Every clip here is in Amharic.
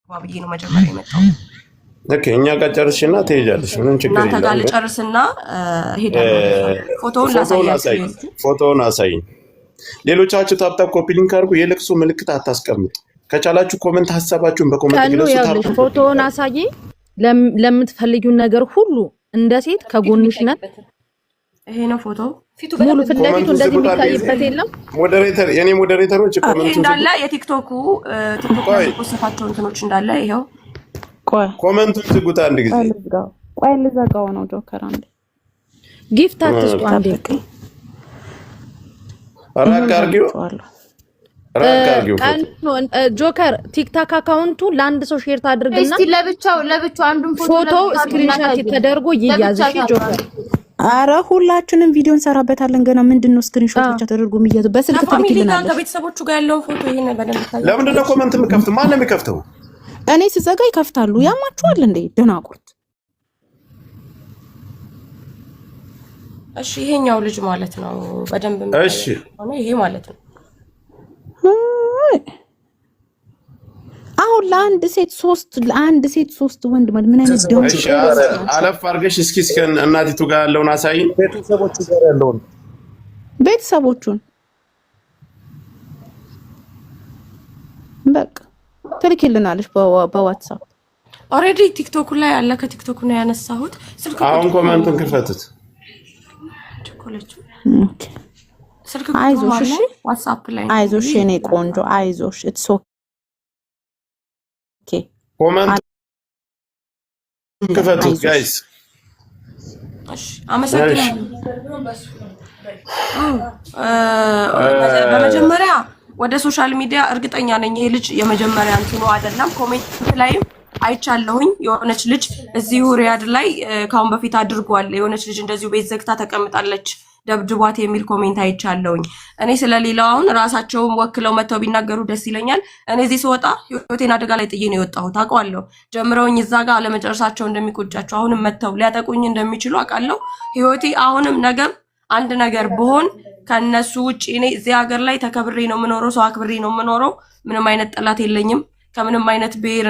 ባብዬ ነው መጀመሪያ የመጣው። ኦኬ እኛ ጋር ጨርሽና ትሄጃለሽ። ምንም ችግር የለም። እናንተ ጋር ልጨርስና ሄዳለሁ። ፎቶውን አሳይኝ። ሌሎቻችሁ ታፕታፕ ኮፒ ሊንክ አድርጉ። የለቅሶ ምልክት አታስቀምጡ። ከቻላችሁ ኮሜንት ሀሳባችሁን በኮሜንት ግለጹ። ፎቶውን አሳይ። ለምትፈልጊው ነገር ሁሉ እንደ ሴት ከጎንሽ ነን። ይሄ ነው ፎቶ ሙሉ ፊት ለፊቱ እንደዚህ የሚታይበት የለም። ሞዴሬተር የኔ ሞዴሬተሮች ኮሜንት እንዳለ የቲክቶክ ፖስታቸው እንትኖች እንዳለ ይሄው ኮሜንቱን ዝጉት። አንድ ጊዜ ቆይ ልዘጋው ነው። ጆከር አንዴ ጊፍት አትስጡ። አንዴ ራቅ አድርጊው። ጆከር ቲክታክ አካውንቱ ለአንድ ሰው ሼር ታድርግና እስቲ ለብቻው አንዱን ፎቶ ስክሪንሾት ተደርጎ ይያዝ። እሺ ጆከር አረ ሁላችንም ቪዲዮ እንሰራበታለን። ገና ምንድነው ስክሪንሾት ብቻ ተደርጎ የሚያዘው? በስልክ ትልክልናለሽ። ከቤተሰቦቹ ጋር ያለው ፎቶ ይሄን በደንብ ታያለሽ። ለምንድን ነው ኮሜንት የምከፍተው? ማን ነው የሚከፍተው? እኔ ስዘጋ ይከፍታሉ። ያማችኋል እንዴ ደናቁርት? እሺ ይሄኛው ልጅ ማለት ነው በደንብ እሺ ይሄ ማለት ነው። አሁን ለአንድ ሴት ሶስት ወንድ ማለት ምን አይነት ደው? እሺ አለፍ አድርገሽ እስኪ እናቲቱ ጋር ያለውን አሳይኝ። ቤተሰቦቹ ጋር ያለውን ቤተሰቦቹን በቃ ትልክልናለሽ በዋትስአፕ። ኦሬዲ ቲክቶክ ላይ ያለ ከቲክቶክ ነው ያነሳሁት። ስልክ አሁን ኮሜንቱን ክፈቱት። ኦኬ ስልክ አይዞሽ፣ ዋትስአፕ ላይ አይዞሽ የኔ ቆንጆ አይዞሽ። ኢትስ ኦኬ ኮሜንት ክፈቱት ጋይስ። እሺ አመሰግናለሁ። በመጀመሪያ ወደ ሶሻል ሚዲያ እርግጠኛ ነኝ ይሄ ልጅ የመጀመሪያ እንትኑ አይደለም። ኮሜንት ላይም አይቻለሁኝ የሆነች ልጅ እዚሁ ሪያድ ላይ ካሁን በፊት አድርጓል። የሆነች ልጅ እንደዚሁ ቤት ዘግታ ተቀምጣለች ደብድቧት የሚል ኮሜንት አይቻለሁኝ። እኔ ስለሌላው አሁን ራሳቸውን ወክለው መተው ቢናገሩ ደስ ይለኛል። እኔ እዚህ ስወጣ ህይወቴን አደጋ ላይ ጥዬ ነው የወጣሁት። አውቀዋለሁ ጀምረውኝ እዛ ጋር አለመጨረሳቸው እንደሚቆጫቸው አሁንም መተው ሊያጠቁኝ እንደሚችሉ አውቃለሁ። ህይወቴ አሁንም ነገም አንድ ነገር ብሆን ከነሱ ውጪ እኔ እዚህ ሀገር ላይ ተከብሬ ነው የምኖረው። ሰው አክብሬ ነው የምኖረው። ምንም አይነት ጠላት የለኝም። ከምንም አይነት ብሔር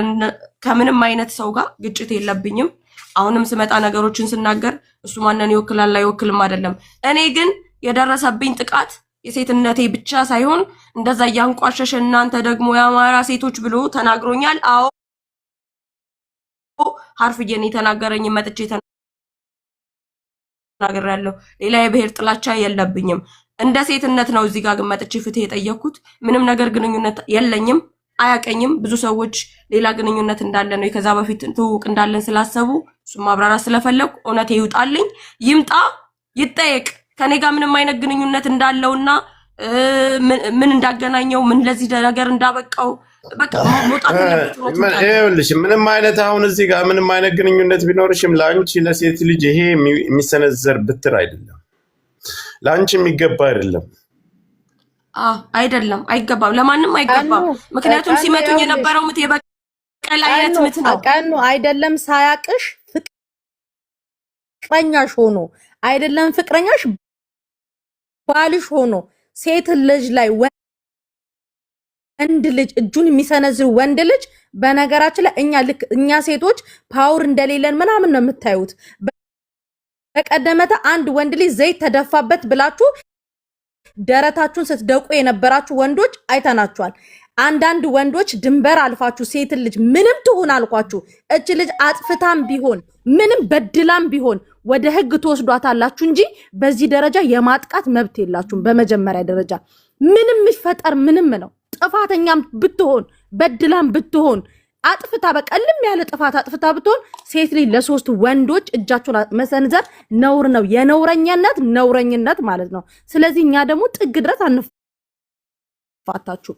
ከምንም አይነት ሰው ጋር ግጭት የለብኝም። አሁንም ስመጣ ነገሮችን ስናገር እሱ ማንን ይወክላል አይወክልም አይደለም። እኔ ግን የደረሰብኝ ጥቃት የሴትነቴ ብቻ ሳይሆን እንደዛ ያንቋሸሸ እናንተ ደግሞ የአማራ ሴቶች ብሎ ተናግሮኛል። አዎ ሐርፍዬን የተናገረኝ መጥቼ ተናግሬያለሁ። ሌላ የብሔር ጥላቻ የለብኝም። እንደ ሴትነት ነው እዚህ ጋር ግን መጥቼ ፍትህ የጠየኩት። ምንም ነገር ግንኙነት የለኝም። አያቀኝም። ብዙ ሰዎች ሌላ ግንኙነት እንዳለ ነው ከዛ በፊት ትውውቅ እንዳለን ስላሰቡ እሱ ማብራራት ስለፈለኩ እውነት ይውጣልኝ፣ ይምጣ፣ ይጠየቅ። ከኔ ጋር ምንም አይነት ግንኙነት እንዳለውና ምን እንዳገናኘው ምን ለዚህ ነገር እንዳበቃው በቃ ሞጣት ይኸውልሽ፣ ምንም አይነት አሁን እዚህ ጋር ምንም አይነት ግንኙነት ቢኖርሽም ለአንቺ ለሴት ልጅ ይሄ የሚሰነዘር ብትር አይደለም፣ ለአንቺ የሚገባ አይደለም። አይደለም፣ አይገባም፣ ለማንም አይገባም። ምክንያቱም ሲመቱኝ የነበረው ምት የበቀል አይነት ምት ነው። ቀኑ አይደለም ሳያቅሽ ፍቅረኛሽ ሆኖ አይደለም ፍቅረኛሽ ባልሽ ሆኖ ሴት ልጅ ላይ ወንድ ልጅ እጁን የሚሰነዝር ወንድ ልጅ በነገራችን ላይ እኛ ሴቶች ፓወር እንደሌለን ምናምን ነው የምታዩት። በቀደመታ አንድ ወንድ ልጅ ዘይት ተደፋበት ብላችሁ ደረታችሁን ስትደቁ የነበራችሁ ወንዶች አይተናችኋል። አንዳንድ ወንዶች ድንበር አልፋችሁ ሴት ልጅ ምንም ትሁን አልኳችሁ እች ልጅ አጥፍታም ቢሆን ምንም በድላም ቢሆን ወደ ህግ ተወስዷታላችሁ እንጂ በዚህ ደረጃ የማጥቃት መብት የላችሁም። በመጀመሪያ ደረጃ ምንም ይፈጠር ምንም ነው። ጥፋተኛም ብትሆን በድላም ብትሆን አጥፍታ በቀልም ያለ ጥፋት አጥፍታ ብትሆን ሴት ልጅ ለሶስት ወንዶች እጃቸውን መሰንዘር ነውር ነው። ነውረኝነት ማለት ነው። ስለዚህ እኛ ደግሞ ጥግ ድረስ አንፋታችሁ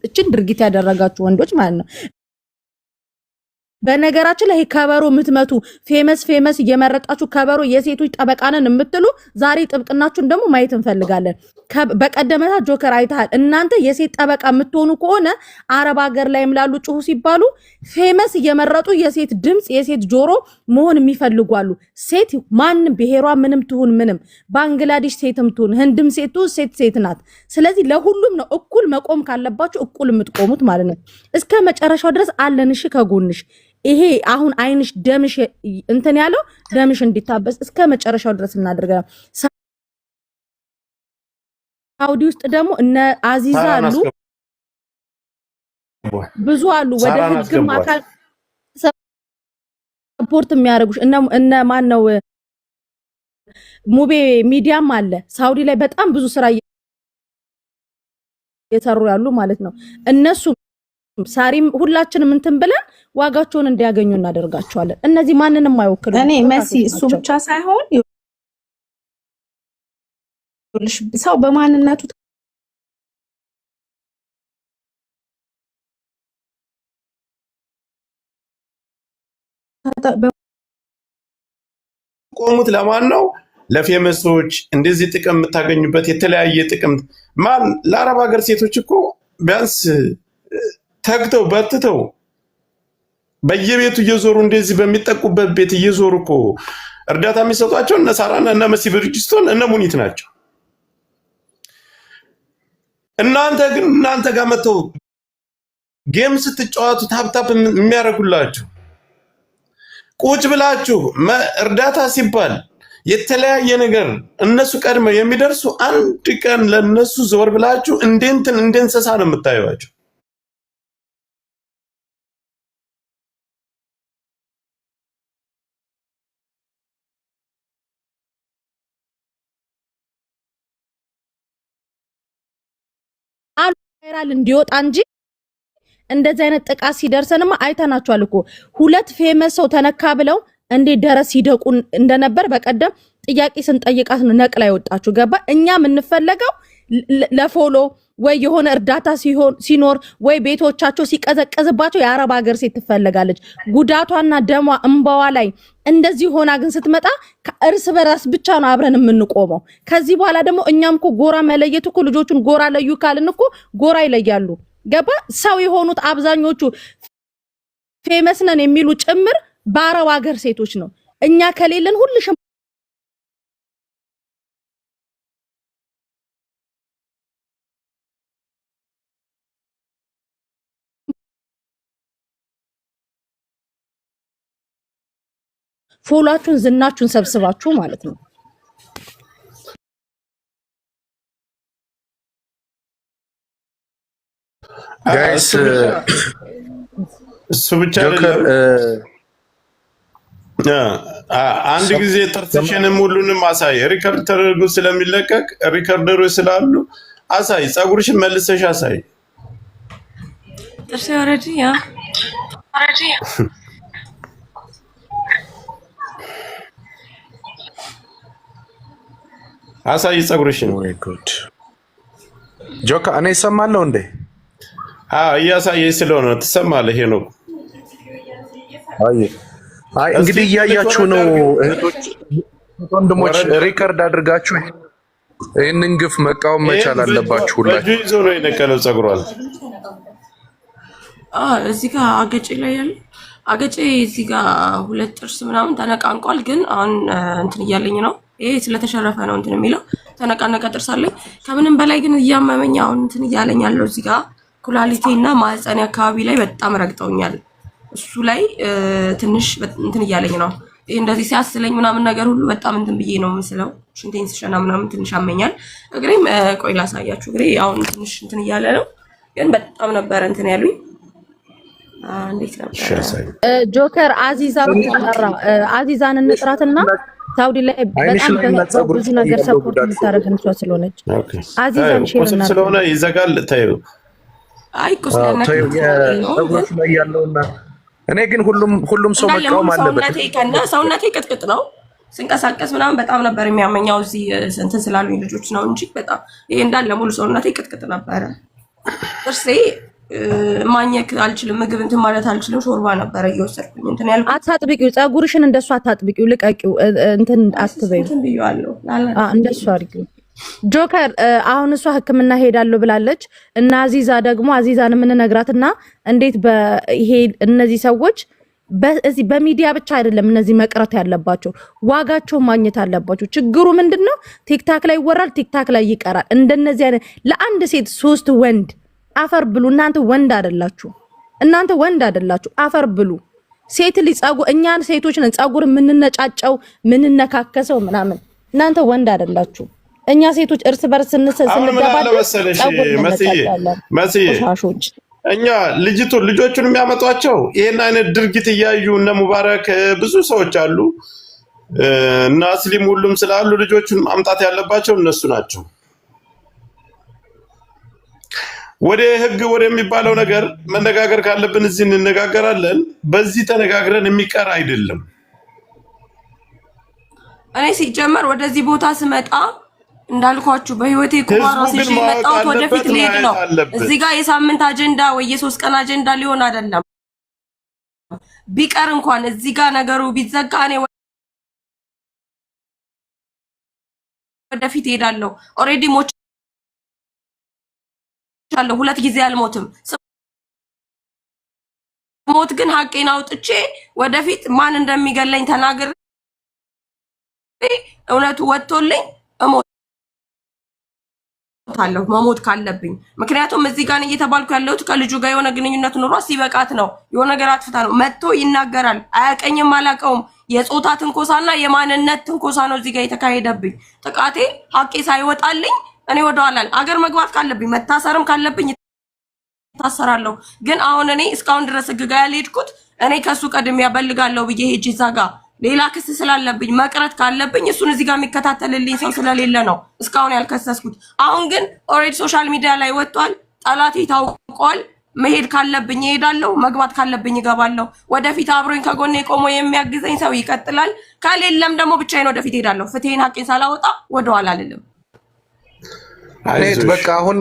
እችን ድርጊት ያደረጋችሁ ወንዶች ማለት ነው። በነገራችን ላይ ከበሮ የምትመቱ ፌመስ እየመረጣችሁ ከበሮ የሴቶች ጠበቃነን የምትሉ ዛሬ ጥብቅናችሁን ደግሞ ማየት እንፈልጋለን። በቀደመታ ጆከር አይተሃል። እናንተ የሴት ጠበቃ የምትሆኑ ከሆነ አረብ ሀገር ላይም ላሉ ጩሁ ሲባሉ ፌመስ እየመረጡ የሴት ድምፅ የሴት ጆሮ መሆን የሚፈልጉ አሉ። ሴት ማንም ብሔሯ ምንም ትሁን ምንም፣ ባንግላዴሽ ሴትም ትሁን ህንድም ሴት ትሁን ሴት ናት። ስለዚህ ለሁሉም ነው እኩል መቆም ካለባችሁ እኩል የምትቆሙት ማለት ነው። እስከ መጨረሻው ድረስ አለንሽ ከጎንሽ። ይሄ አሁን አይንሽ ደምሽ እንትን ያለው ደምሽ እንዲታበስ እስከ መጨረሻው ድረስ እናደርጋለን። ሳውዲ ውስጥ ደግሞ እነ አዚዛ አሉ፣ ብዙ አሉ። ወደ ህግም አካል ሰፖርት የሚያደርጉሽ እነ ማን ነው ሙቤ ሚዲያም አለ። ሳውዲ ላይ በጣም ብዙ ስራ እየሰሩ ያሉ ማለት ነው። እነሱ ሳሪም ሁላችንም እንትን ብለን ዋጋቸውን እንዲያገኙ እናደርጋቸዋለን። እነዚህ ማንንም አይወክሉ። እኔ መሲ እሱ ብቻ ሳይሆን ሰው በማንነቱ ቆሙት ለማን ነው? ለፌመሶች እንደዚህ ጥቅም የምታገኙበት የተለያየ ጥቅም ማን ለአረብ ሀገር ሴቶች እኮ ቢያንስ ተግተው በርትተው በየቤቱ እየዞሩ እንደዚህ በሚጠቁበት ቤት እየዞሩ እኮ እርዳታ የሚሰጧቸው እነ ሳራና እነ መሲ ብርጅስቶን እነ ሙኒት ናቸው። እናንተ ጋር መተው ጌም ስትጫወቱ ታፕታፕ የሚያደርጉላችሁ ቁጭ ብላችሁ እርዳታ ሲባል የተለያየ ነገር እነሱ ቀድመው የሚደርሱ አንድ ቀን ለነሱ ዞር ብላችሁ እንደ እንስሳ ነው የምታዩዋቸው። ቫይራል እንዲወጣ እንጂ እንደዚህ አይነት ጥቃት ሲደርሰንማ አይተናቸዋል እኮ። ሁለት ፌመስ ሰው ተነካ ብለው እንዴት ደረስ ሲደቁ እንደነበር በቀደም ጥያቄ ስንጠይቃት ነው ነቅላ ያወጣችሁ። ገባ? እኛ የምንፈለገው ለፎሎ ወይ የሆነ እርዳታ ሲኖር ወይ ቤቶቻቸው ሲቀዘቀዝባቸው የአረብ ሀገር ሴት ትፈልጋለች። ጉዳቷና ደሟ እንባዋ ላይ እንደዚህ ሆና ግን ስትመጣ እርስ በራስ ብቻ ነው አብረን የምንቆመው። ከዚህ በኋላ ደግሞ እኛም እኮ ጎራ መለየት እኮ ልጆቹን ጎራ ለዩ ካልን እኮ ጎራ ይለያሉ። ገባ? ሰው የሆኑት አብዛኞቹ ፌመስ ነን የሚሉ ጭምር በአረብ ሀገር ሴቶች ነው። እኛ ከሌለን ሁልሽም ፎሎአችሁን ዝናችሁን ሰብስባችሁ ማለት ነው። ጋይስ እሱ ብቻ አይደለም። አንድ ጊዜ ጥርስሽንም ሁሉንም አሳይ። ሪከርድ ተደርጎ ስለሚለቀቅ ሪከርደሮች ስላሉ አሳይ። ፀጉርሽን መልሰሽ አሳይ። ጥርሴ ኦሬዲ አሳይ ፀጉርሽን። ወይ ጉድ ጆካ፣ እኔ እሰማለሁ እንዴ? እያሳየኝ ስለሆነ ትሰማለህ። ይሄ ነው። አይ እንግዲህ እያያችሁ ነው እህቶች ወንድሞች፣ ሪከርድ አድርጋችሁ ይህንን ግፍ መቃወም መቻል አለባችሁ። ሁላችሁ ይዞ ነው የነቀለው ፀጉሯል። እዚህ ጋር አገጬ ላይ ያለ አገጬ እዚህ ጋር ሁለት ጥርስ ምናምን ተነቃንቋል። ግን አሁን እንትን እያለኝ ነው። ይሄ ስለተሸረፈ ነው እንትን የሚለው ተነቃነቀ ጥርስ አለኝ። ከምንም በላይ ግን እያመመኝ አሁን እንትን እያለኝ ያለው እዚህ ጋር ኩላሊቴና ማህፀኔ አካባቢ ላይ በጣም ረግጠውኛል። እሱ ላይ ትንሽ እንትን እያለኝ ነው። ይሄ እንደዚህ ሲያስለኝ ምናምን ነገር ሁሉ በጣም እንትን ብዬ ነው ምስለው። ሽንቴን ስሸና ምናምን ትንሽ አመኛል። እግሬም ቆይ ላሳያችሁ። እግሬ አሁን ትንሽ እንትን እያለ ነው፣ ግን በጣም ነበር እንትን ያሉኝ። እንዴት ነበር ጆከር አዚዛ ተጠራ። አዚዛን እንጥራትና ሳውዲ ላይ በጣም ብዙ ነገር ሰፖርት የምታደርግ እንሷ ስለሆነች አዚዛን ሼርና ስለሆነ ይዘጋል። ታዩ አይ ፀጉሮች ላይ ያለውና እኔ ግን ሁሉም ሰው መቃወም አለበት። ሰውነቴ ቅጥቅጥ ነው። ስንቀሳቀስ ምናምን በጣም ነበር የሚያመኛው። እዚህ እንትን ስላሉኝ ልጆች ነው እንጂ በጣም ይሄ እንዳለ ሙሉ ሰውነቴ ቅጥቅጥ ነበረ። ጥርሴ ማኘክ አልችልም፣ ምግብ እንትን ማለት አልችልም። ሾርባ ነበረ እየወሰድኩኝ እንትን ያልኩት። አታጥብቂው፣ ፀጉርሽን እንደሱ አታጥብቂው፣ ልቀቂው፣ እንትን አትበይው። እንትን ብየዋለሁ። እንደሱ አድርጊው። ጆከር አሁን እሷ ሕክምና ሄዳለሁ ብላለች እና አዚዛ ደግሞ አዚዛን የምንነግራትና እንዴት በይሄ እነዚህ ሰዎች በዚህ በሚዲያ ብቻ አይደለም እነዚህ መቅረት ያለባቸው ዋጋቸው ማግኘት አለባቸው። ችግሩ ምንድነው? ቲክታክ ላይ ይወራል፣ ቲክታክ ላይ ይቀራል። እንደነዚህ አይነት ለአንድ ሴት 3 ወንድ አፈር ብሉ። እናንተ ወንድ አይደላችሁ፣ እናንተ ወንድ አይደላችሁ፣ አፈር ብሉ። ሴት ልጅ ፀጉር እኛን ሴቶች ነን ፀጉር የምንነጫጨው ምንነካከሰው ምናምን። እናንተ ወንድ አይደላችሁ። እኛ ሴቶች እርስ በርስ ስንገባደው ፀጉር እንነጫጫለን። እኛ ልጆቹን የሚያመጧቸው ይሄን አይነት ድርጊት እያዩ እነ ሙባረክ ብዙ ሰዎች አሉ እና አስሊም ሁሉም ስላሉ ልጆቹን ማምጣት ያለባቸው እነሱ ናቸው። ወደ ህግ ወደሚባለው ነገር መነጋገር ካለብን እዚህ እንነጋገራለን። በዚህ ተነጋግረን የሚቀር አይደለም። እኔ ሲጀመር ወደዚህ ቦታ ስመጣ እንዳልኳችሁ በህይወቴ ቁማራስ እሺ መጣሁት ወደፊት ልሄድ ነው። እዚህ ጋር የሳምንት አጀንዳ ወይ የ3 ቀን አጀንዳ ሊሆን አይደለም። ቢቀር እንኳን እዚህ ጋር ነገሩ ቢዘጋ እኔ ወደፊት ሄዳለሁ። ኦሬዲ ሞቻለሁ፣ 2 ጊዜ አልሞትም። ሞት ግን ሀቄን አውጥቼ ወደፊት ማን እንደሚገለኝ ተናግሬ እውነቱ ወጥቶልኝ እሞታለሁ መሞት ካለብኝ። ምክንያቱም እዚህ ጋር እየተባልኩ ያለሁት ከልጁ ጋር የሆነ ግንኙነት ኑሮ ሲበቃት ነው። የሆነ ነገር አጥፍታ ነው መጥቶ ይናገራል። አያቀኝም፣ አላቀውም። የጾታ ትንኮሳና የማንነት ትንኮሳ ነው እዚህ ጋር የተካሄደብኝ። ጥቃቴ ሀቄ ሳይወጣልኝ እኔ ወደኋላ አገር መግባት ካለብኝ መታሰርም ካለብኝ ታሰራለሁ። ግን አሁን እኔ እስካሁን ድረስ ህግ ጋር ያልሄድኩት እኔ ከሱ ቀድሜ ያበልጋለሁ ብዬ ሄጄ እዛ ጋር ሌላ ክስ ስላለብኝ መቅረት ካለብኝ እሱን እዚህ ጋር የሚከታተልልኝ ሰው ስለሌለ ነው እስካሁን ያልከሰስኩት። አሁን ግን ኦሬዲ ሶሻል ሚዲያ ላይ ወጥቷል። ጠላቴ ታውቋል። መሄድ ካለብኝ እሄዳለሁ፣ መግባት ካለብኝ እገባለሁ። ወደፊት አብሮኝ ከጎኔ ቆሞ የሚያግዘኝ ሰው ይቀጥላል። ከሌለም ደግሞ ብቻዬን ወደፊት እሄዳለሁ። ፍትሄን ሀቄን ሳላወጣ ወደኋላ አልልም። በቃ አሁን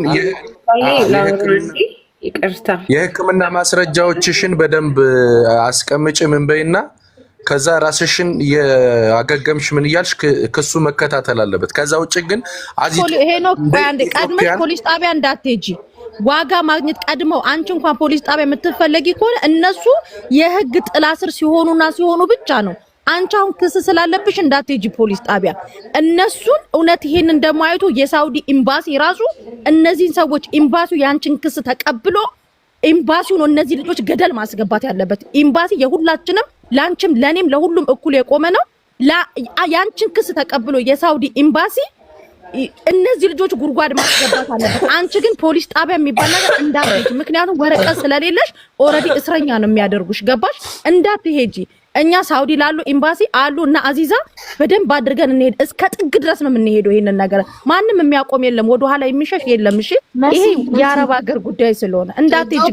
ይቅርታ የህክምና ማስረጃዎችሽን በደንብ አስቀምጪ ምን በይና ከዛ ራስሽን ያገገምሽ ምን ይያልሽ ክሱ መከታተል አለበት። ከዛ ውጭ ግን ሄኖክ ባንድ ቀድመሽ ፖሊስ ጣቢያ እንዳትሄጂ ዋጋ ማግኘት ቀድመው አንቺ እንኳን ፖሊስ ጣቢያ የምትፈልጊ ከሆነ እነሱ የህግ ጥላ ስር ሲሆኑ ብቻ ነው። አንቺ አሁን ክስ ስላለብሽ እንዳትሄጂ ፖሊስ ጣቢያ። እነሱን እውነት ይሄን እንደማይቱ የሳውዲ ኤምባሲ ራሱ እነዚህን ሰዎች ኤምባሲው ያንቺን ክስ ተቀብሎ ኤምባሲው ነው እነዚህ ልጆች ገደል ማስገባት ያለበት። ኤምባሲ የሁላችንም ላንቺም ለኔም ለሁሉም እኩል የቆመ ነው። ያንቺን ክስ ተቀብሎ የሳውዲ ኤምባሲ እነዚህ ልጆች ጉርጓድ ማስገባት አለበት። አንቺ ግን ፖሊስ ጣቢያ የሚባል ነገር እንዳትሄጂ፣ ምክንያቱም ወረቀት ስለሌለሽ ኦሬዲ እስረኛ ነው የሚያደርጉሽ። ገባሽ? እንዳትሄጂ። እኛ ሳውዲ ላሉ ኤምባሲ አሉ እና አዚዛ በደንብ አድርገን እንሄድ። እስከ ጥግ ድረስ ነው የምንሄደው። ይሄንን ነገር ማንም የሚያቆም የለም፣ ወደ ኋላ የሚሸሽ የለም። እሺ ይሄ የአረብ ሀገር ጉዳይ ስለሆነ እንዳትሄጂ።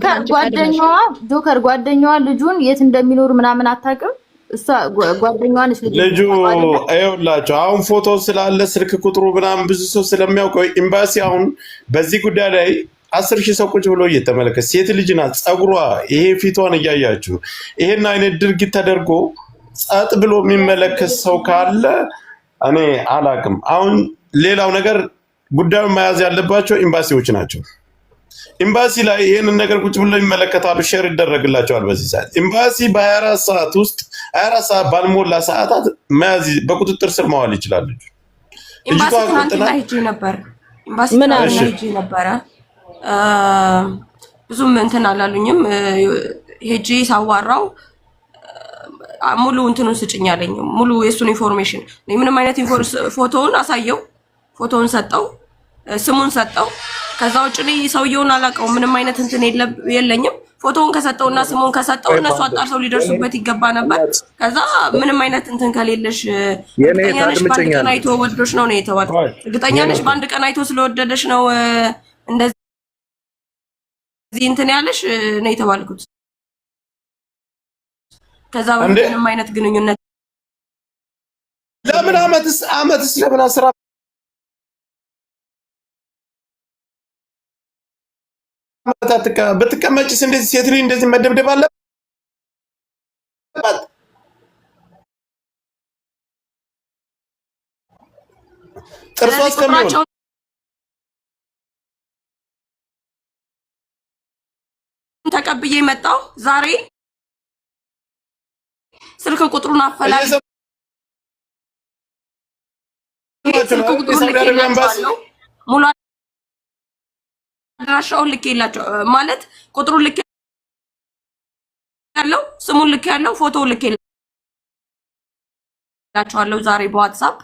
ጆከር ጓደኛዋ ልጁን የት እንደሚኖር ምናምን አታውቅም። እሷ ጓደኛዋ ነች ልጁ አይውላችሁ። አሁን ፎቶ ስላለ ስልክ ቁጥሩ ምናምን ብዙ ሰው ስለሚያውቀው ኤምባሲ አሁን በዚህ ጉዳይ ላይ 10,000 ሰው ቁጭ ብሎ እየተመለከተ ሴት ልጅ ናት። ፀጉሯ ይሄ ፊቷን እያያችሁ ይሄን አይነት ድርጊት ተደርጎ ጸጥ ብሎ የሚመለከት ሰው ካለ እኔ አላቅም። አሁን ሌላው ነገር ጉዳዩን መያዝ ያለባቸው ኤምባሲዎች ናቸው። ኤምባሲ ላይ ይሄንን ነገር ቁጭ ብሎ ይመለከታሉ፣ ሼር ይደረግላቸዋል። በዚህ ሰዓት ኤምባሲ በ24 ሰዓት ውስጥ 24 ሰዓት ባልሞላ ሰዓታት መያዝ በቁጥጥር ስር ማዋል ይችላል። ኤምባሲ ትናንትና ሄጄ ነበር። ኤምባሲ ትናንትና ሄጄ ነበረ። ብዙም እንትን አላሉኝም። ሄጄ ሳዋራው ሙሉ እንትኑን ስጭኝ አለኝ። ሙሉ የሱን ኢንፎርሜሽን ምንም አይነት ፎቶውን አሳየው፣ ፎቶውን ሰጠው፣ ስሙን ሰጠው። ከዛ ውጭ ላይ ሰውየውን አላውቀውም። ምንም አይነት እንትን የለኝም። ፎቶውን ከሰጠውና ስሙን ከሰጠው እነሱ አጣርተው ሊደርሱበት ይገባ ነበር። ከዛ ምንም አይነት እንትን ከሌለሽ እርግጠኛ ነሽ በአንድ ቀን አይቶ ወዶሽ ነው የተባለው። እርግጠኛ ነሽ በአንድ ቀን አይቶ ስለወደደሽ ነው እንደዚህ እንትን ያለሽ ነው የተባልኩት። ከዛ ምንም አይነት ግንኙነት ለምን አመትስ ለምን አስራ በተቀመጭስ እንደዚህ ሴት ልጅ እንደዚህ መደብደብ አለባት? ጥርሷ እስከሚሆን ተቀብዬ መጣሁ። ዛሬ ስልክ ቁጥሩን አፈላልግ ስልክ ቁጥሩን ልኬላቸዋለሁ። ሙሉ አድራሻውን ልኬላቸው ማለት ቁጥሩን ልኬ ያለው ስሙን ልኬ ያለው ፎቶውን ልኬላቸዋለሁ ዛሬ በዋትስአፕ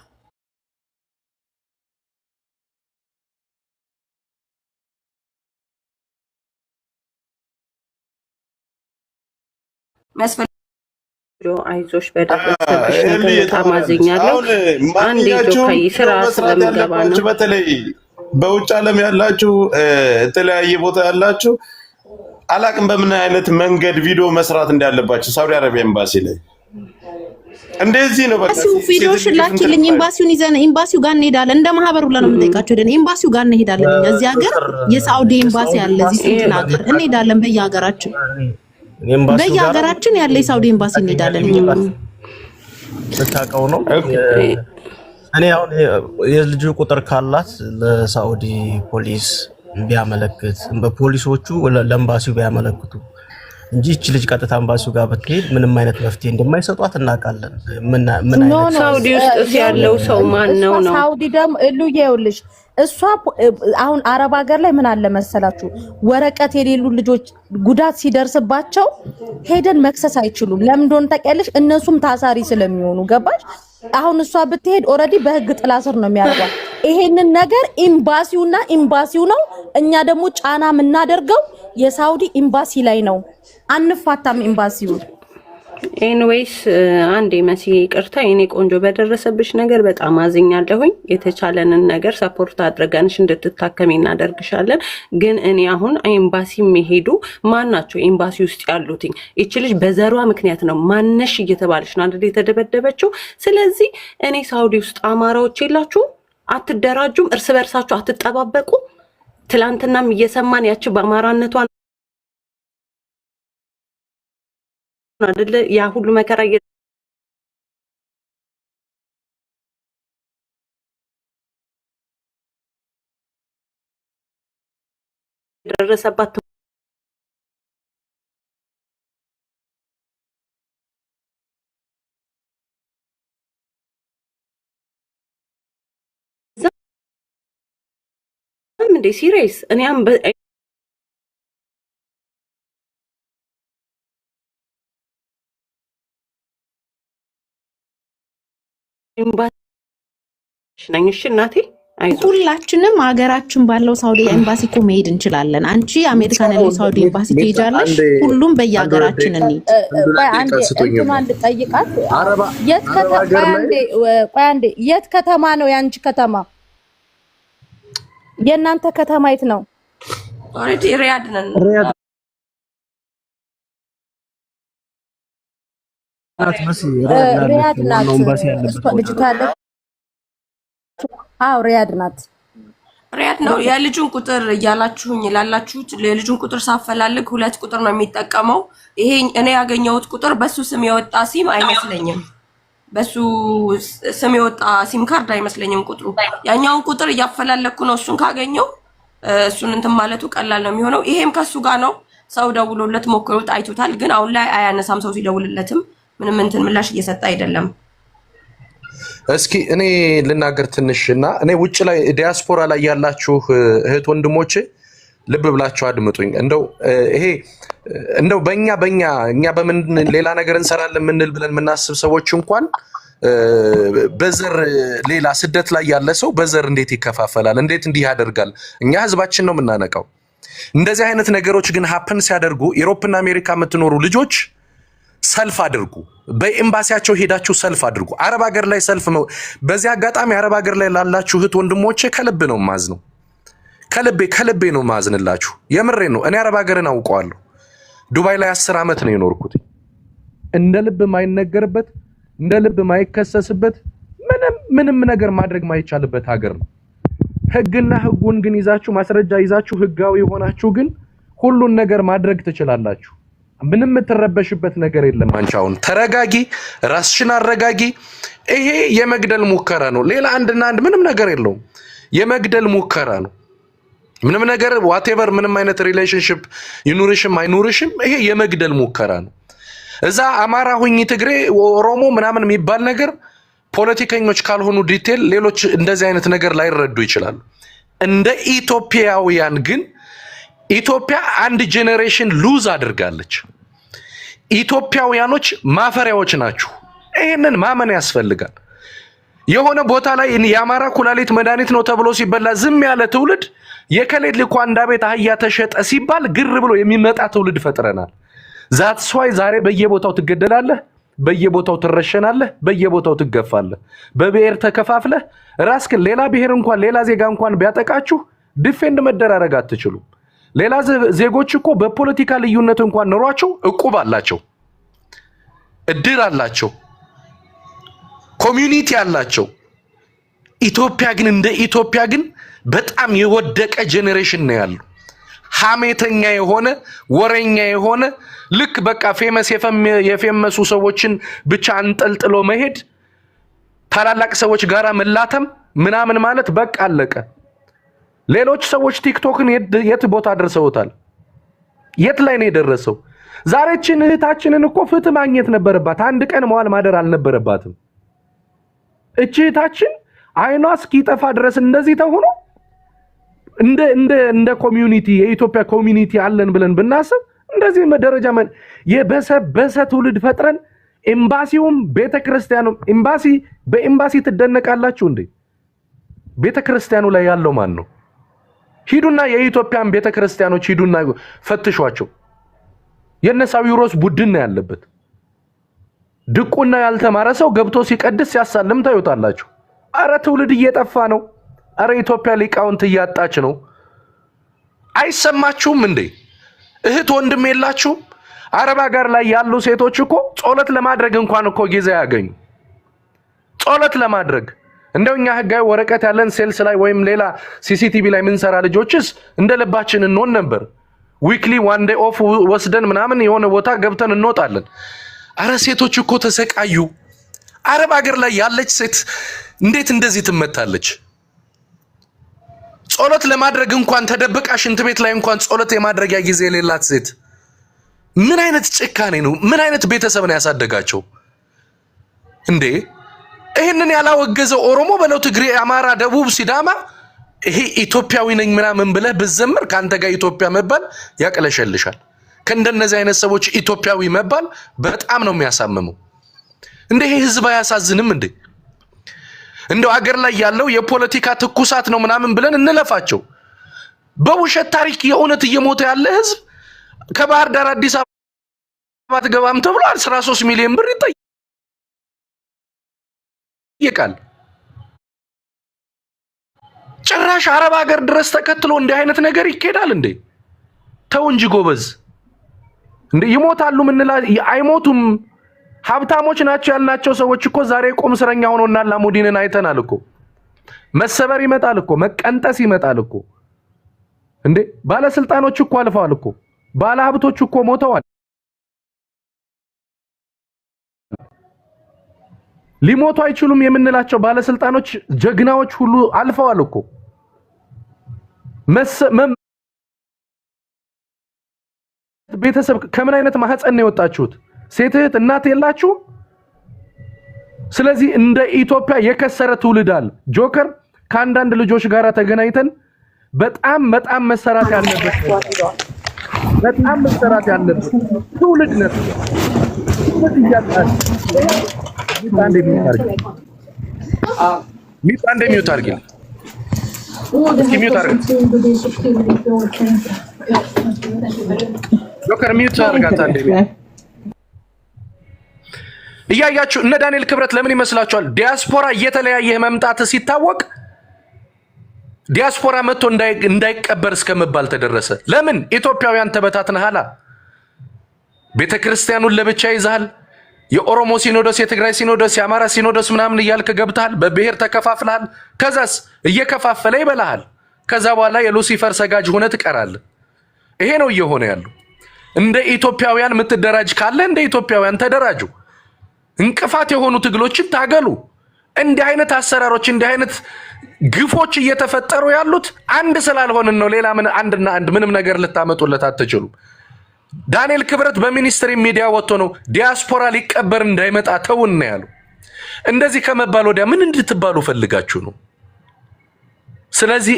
አይዞሽ በደረሰብሽ ነገር በጣም አዝኛለሁ። አንዴ ጆካይ ስራ ስለምገባ ነው። በተለይ በውጭ ዓለም ያላችሁ የተለያየ ቦታ ያላችሁ አላቅም በምን አይነት መንገድ ቪዲዮ መስራት እንዳለባችሁ ሳውዲ አረቢያ ኤምባሲ ላይ እንደዚህ ነው። በቃ ቪዲዮሽ ላኪልኝ። ኤምባሲውን ይዘን ኤምባሲው ጋር እንሄዳለን። እንደ ማህበር ሁሉ ነው የምንጠይቃቸው። ደን ኤምባሲው ጋር እንሄዳለን። እዚህ ሀገር የሳውዲ ኤምባሲ አለ። እዚህ ስንት ሀገር እንሄዳለን። በየሀገራችን ያለ የሳውዲ ኤምባሲ እንሄዳለን። ስታውቀው ነው። እኔ አሁን የልጁ ቁጥር ካላት ለሳውዲ ፖሊስ ቢያመለክት በፖሊሶቹ ለኤምባሲው ቢያመለክቱ እንጂ እቺ ልጅ ቀጥታ ኤምባሲው ጋር ብትሄድ ምንም አይነት መፍትሄ እንደማይሰጧት እናውቃለን። ምን አይነት ሳውዲ ውስጥ ያለው ሰው ማን ነው? ሳውዲ ደግሞ እሉዬውልሽ እሷ አሁን አረብ ሀገር ላይ ምን አለ መሰላችሁ፣ ወረቀት የሌሉ ልጆች ጉዳት ሲደርስባቸው ሄደን መክሰስ አይችሉም። ለምን እንደሆነ ታውቂያለሽ? እነሱም ታሳሪ ስለሚሆኑ ገባሽ? አሁን እሷ ብትሄድ ኦልሬዲ በህግ ጥላ ስር ነው የሚያደርጓት። ይሄንን ነገር ኤምባሲው ነው። እኛ ደግሞ ጫና የምናደርገው የሳውዲ ኤምባሲ ላይ ነው። አንፋታም ኤምባሲው። ኤኒዌይስ አንዴ መሲ ይቅርታ የኔ ቆንጆ፣ በደረሰብሽ ነገር በጣም አዝኛለሁኝ። የተቻለንን ነገር ሰፖርት አድርገንሽ እንድትታከሚ እናደርግሻለን። ግን እኔ አሁን ኤምባሲ የሚሄዱ ማናቸው ኤምባሲ ውስጥ ያሉትኝ? ይቺ ልጅ በዘሯ ምክንያት ነው ማነሽ እየተባለች ነው አይደል የተደበደበችው። ስለዚህ እኔ ሳውዲ ውስጥ አማራዎች የላችሁ? አትደራጁም? እርስ በርሳችሁ አትጠባበቁ? ትላንትናም እየሰማን ያቺ በአማራነቷ አይደለ ያ ሁሉ መከራ እየደረሰባት እንዴ ሲሪየስ እኔም ነኝሽ እናቴ ሁላችንም ሀገራችን ባለው ሳውዲ ኤምባሲ እኮ መሄድ እንችላለን። አንቺ አሜሪካን ያለው ሳውዲ ኤምባሲ ትሄጃለሽ። ሁሉም በየሀገራችን እንሂድ። አንድ ጠይቃት። የት ከተማ ነው ያንቺ ከተማ? የእናንተ ከተማ የት ነው? ኦሬዲ ሪያድ ነን። ሪያድ ናት ልጅቷ ያለችው። አዎ ሪያድ ናት። ሪያድ ነው። የልጁን ቁጥር እያላችሁኝ ላላችሁት የልጁን ቁጥር ሳፈላልግ 2 ቁጥር ነው የሚጠቀመው። ይሄ እኔ ያገኘሁት ቁጥር በሱ ስም የወጣ ሲም አይመስለኝም። በሱ ስም የወጣ ሲም ካርድ አይመስለኝም ቁጥሩ። ያኛውን ቁጥር እያፈላለኩ ነው። እሱን ካገኘው እሱን እንትን ማለቱ ቀላል ነው የሚሆነው። ይሄም ከሱ ጋር ነው። ሰው ደውሎለት ሞክሮት አይቶታል። ግን አሁን ላይ አያነሳም። ሰው ሲደውልለትም ምንም እንትን ምላሽ እየሰጠ አይደለም። እስኪ እኔ ልናገር ትንሽና እኔ ውጭ ላይ ዲያስፖራ ላይ ያላችሁ እህት ወንድሞቼ ልብ ብላችሁ አድምጡኝ። እንደው በእኛ እኛ በምን ሌላ ነገር እንሰራለን ምንል ብለን የምናስብ ሰዎች እንኳን በዘር ሌላ ስደት ላይ ያለ ሰው በዘር እንዴት ይከፋፈላል? እንዴት እንዲህ ያደርጋል? እኛ ህዝባችን ነው የምናነቀው። እንደዚህ አይነት ነገሮች ግን ሀፕን ሲያደርጉ ኢሮፕና አሜሪካ የምትኖሩ ልጆች ሰልፍ አድርጉ። በኤምባሲያቸው ሄዳችሁ ሰልፍ አድርጉ። አረብ ሀገር ላይ ሰልፍ ነው። በዚህ አጋጣሚ አረብ ሀገር ላይ ላላችሁ እህት ወንድሞቼ ከልብ ነው ማዝነው። ከልቤ ነው ማዝንላችሁ። የምሬ ነው። እኔ አረብ ሀገርን አውቀዋለሁ። ዱባይ ላይ 10 ዓመት ነው የኖርኩት። እንደ ልብ ማይነገርበት፣ እንደ ልብ ማይከሰስበት፣ ምንም ነገር ማድረግ ማይቻልበት ሀገር ነው። ህግና ህጉን ግን ይዛችሁ ማስረጃ ይዛችሁ ህጋዊ ሆናችሁ ግን ሁሉን ነገር ማድረግ ትችላላችሁ። ምንም የምትረበሽበት ነገር የለም። አንቺ አሁን ተረጋጊ፣ ራስሽን አረጋጊ። ይሄ የመግደል ሙከራ ነው። ሌላ አንድና አንድ ምንም ነገር የለውም። የመግደል ሙከራ ነው። ምንም ነገር ዋቴቨር ምንም አይነት ሪሌሽንሺፕ ይኑርሽም አይኑርሽም ይሄ የመግደል ሙከራ ነው። እዛ አማራ ሁኚ ትግሬ ኦሮሞ ምናምን የሚባል ነገር ፖለቲከኞች ካልሆኑ ዲቴል ሌሎች እንደዚህ አይነት ነገር ላይረዱ ይችላሉ። እንደ ኢትዮጵያውያን ግን ኢትዮጵያ አንድ ጄኔሬሽን ሉዝ አድርጋለች። ኢትዮጵያውያኖች ማፈሪያዎች ናችሁ። ይሄንን ማመን ያስፈልጋል። የሆነ ቦታ ላይ የአማራ ኩላሊት መድኃኒት ነው ተብሎ ሲበላ ዝም ያለ ትውልድ የከሌት ልኳንዳ ቤት አህያ ተሸጠ ሲባል ግር ብሎ የሚመጣ ትውልድ ፈጥረናል። ዛትስ ዋይ ዛሬ በየቦታው ትገደላለህ፣ በየቦታው ትረሸናለህ፣ በየቦታው ትገፋለህ። በብሔር ተከፋፍለህ ራስክን ሌላ ብሔር እንኳን ሌላ ዜጋ እንኳን ቢያጠቃችሁ ዲፌንድ መደራረግ አትችሉም። ሌላ ዜጎች እኮ በፖለቲካ ልዩነት እንኳን ኖሯቸው እቁብ አላቸው፣ እድር አላቸው፣ ኮሚዩኒቲ አላቸው። ኢትዮጵያ ግን እንደ ኢትዮጵያ ግን በጣም የወደቀ ጄኔሬሽን ነው ያለው። ሐሜተኛ የሆነ ወሬኛ የሆነ ልክ በቃ የፌመሱ ሰዎችን ብቻ አንጠልጥሎ መሄድ፣ ታላላቅ ሰዎች ጋራ መላተም ምናምን ማለት በቃ አለቀ። ሌሎች ሰዎች ቲክቶክን የት ቦታ ደርሰውታል? የት ላይ ነው የደረሰው? ዛሬችን እህታችንን እኮ ፍትህ ማግኘት ነበረባት። አንድ ቀን መዋል ማደር አልነበረባትም። እህታችን አይኗ እስኪጠፋ ድረስ እንደዚህ ተሆኖ እንደ ኮሚዩኒቲ የኢትዮጵያ ኮሚዩኒቲ አለን ብለን ብናስብ እንደዚህ ደረጃ የበሰበሰ ትውልድ ፈጥረን ኤምባሲውም ቤተክርስቲያኑም በኤምባሲ ትደነቃላችሁ እንዴ? ቤተክርስቲያኑ ላይ ያለው ማን ነው? ሂዱና የኢትዮጵያን ቤተክርስቲያኖች ሂዱና ፈትሿቸው። የነሳዊሮስ ቡድን ነው ያለበት። ድቁና ያልተማረ ሰው ገብቶ ሲቀድስ ሲያሳልም ታዩታላችሁ። አረ ትውልድ እየጠፋ ነው። አረ ኢትዮጵያ ሊቃውንት እያጣች ነው። አይሰማችሁም እንዴ? እህት ወንድም የላችሁም? አረብ ሀገር ላይ ያሉ ሴቶች እኮ ጾለት ለማድረግ እንኳን እኮ ጊዜ ያገኙ ጾለት ለማድረግ እንደውኛ ህጋዊ ወረቀት ያለን ሴልስ ላይ ወይም ሌላ ሲሲቲቪ ላይ ምንሰራ ልጆችስ እንደ ልባችን እንሆን ነበር። ዊክሊ ዋን ዴይ ኦፍ ወስደን ምናምን የሆነ ቦታ ገብተን እንወጣለን። አረ ሴቶች እኮ ተሰቃዩ። አረብ ሀገር ላይ ያለች ሴት እንዴት እንደዚህ ትመታለች? ጾለት ለማድረግ እንኳን ተደብቃ ሽንት ቤት ላይ እንኳን ጾለት የማድረጊያ ጊዜ የሌላት ሴት ምን አይነት ጭካኔ ነው? ምን አይነት ቤተሰብ ነው ያሳደጋቸው እንዴ? ይሄንን ያላወገዘ ኦሮሞ በለው ትግሬ፣ አማራ፣ ደቡብ፣ ሲዳማ ይሄ ኢትዮጵያዊ ነኝ ምናምን ብለህ ብዘምር ካንተ ጋር ኢትዮጵያ መባል ያቀለሸልሻል። ከእንደነዚህ አይነት ሰዎች ኢትዮጵያዊ መባል በጣም ነው የሚያሳምመው። እንደ ይሄ ህዝብ አያሳዝንም እንዴ? እንደው አገር ላይ ያለው የፖለቲካ ትኩሳት ነው ምናምን ብለን እንለፋቸው። በውሸት ታሪክ የእውነት እየሞተ ያለ ህዝብ ከባህር ዳር አዲስ አበባ ትገባም ተብሎ 13 ሚሊዮን ብር ይጠይቃል። ጭራሽ አረብ ሀገር ድረስ ተከትሎ እንዲህ አይነት ነገር ይኬዳል እንዴ? ተው እንጂ ጎበዝ። እንዴ ይሞታሉ ምንላ አይሞቱም። ሀብታሞች ናቸው ያልናቸው ሰዎች እኮ ዛሬ ቁም እስረኛ ሆኖና አላሙዲንን አይተናል እኮ። መሰበር ይመጣል እኮ፣ መቀንጠስ ይመጣል እኮ። እንዴ ባለስልጣኖች እኮ አልፈዋል እኮ፣ ባለሀብቶች እኮ ሞተዋል። ሊሞቱ አይችሉም የምንላቸው ባለስልጣኖች ጀግናዎች ሁሉ አልፈዋል እኮ። ቤተሰብ ከምን አይነት ማህፀን ነው የወጣችሁት? ሴት እህት እናት የላችሁ? ስለዚህ እንደ ኢትዮጵያ የከሰረ ትውልድ አለ። ጆከር ከአንዳንድ ልጆች ጋር ተገናኝተን በጣም መሰራት ያለበት ትውልድ ነው። ሚዩት አድርጊ። ጆከር ሚዩት አድርጋታ እንዴ። እያያችሁ እነ ዳንኤል ክብረት ለምን ይመስላችኋል ዲያስፖራ እየተለያየ መምጣት ሲታወቅ ዲያስፖራ መጥቶ እንዳይቀበር እስከመባል ተደረሰ? ለምን? ኢትዮጵያውያን ተበታትነሃል። ቤተክርስቲያኑን ለብቻ ይዛል። የኦሮሞ ሲኖዶስ፣ የትግራይ ሲኖዶስ፣ የአማራ ሲኖዶስ ምናምን እያልክ ገብታል። በብሔር ተከፋፍለሃል። ከዛስ እየከፋፈለ ይበላሃል። ከዛ በኋላ የሉሲፈር ሰጋጅ ሆነ ትቀራለህ። ይሄ ነው እየሆነ ያለው። እንደ ኢትዮጵያውያን የምትደራጅ ካለ እንደ ኢትዮጵያውያን ተደራጁ። እንቅፋት የሆኑ ትግሎችን ታገሉ። እንዲህ አይነት አሰራሮች እንዲህ አይነት ግፎች እየተፈጠሩ ያሉት አንድ ስላልሆንን ነው። ሌላ ምን አንድና አንድ ምንም ነገር ልታመጡለት አትችሉም። ዳንኤል ክብረት በሚኒስትሪ ሚዲያ ወጥቶ ነው ዲያስፖራ ሊቀበር እንዳይመጣ ተውን ነው ያሉ። እንደዚህ ከመባል ወዲያ ምን እንድትባሉ ፈልጋችሁ ነው? ስለዚህ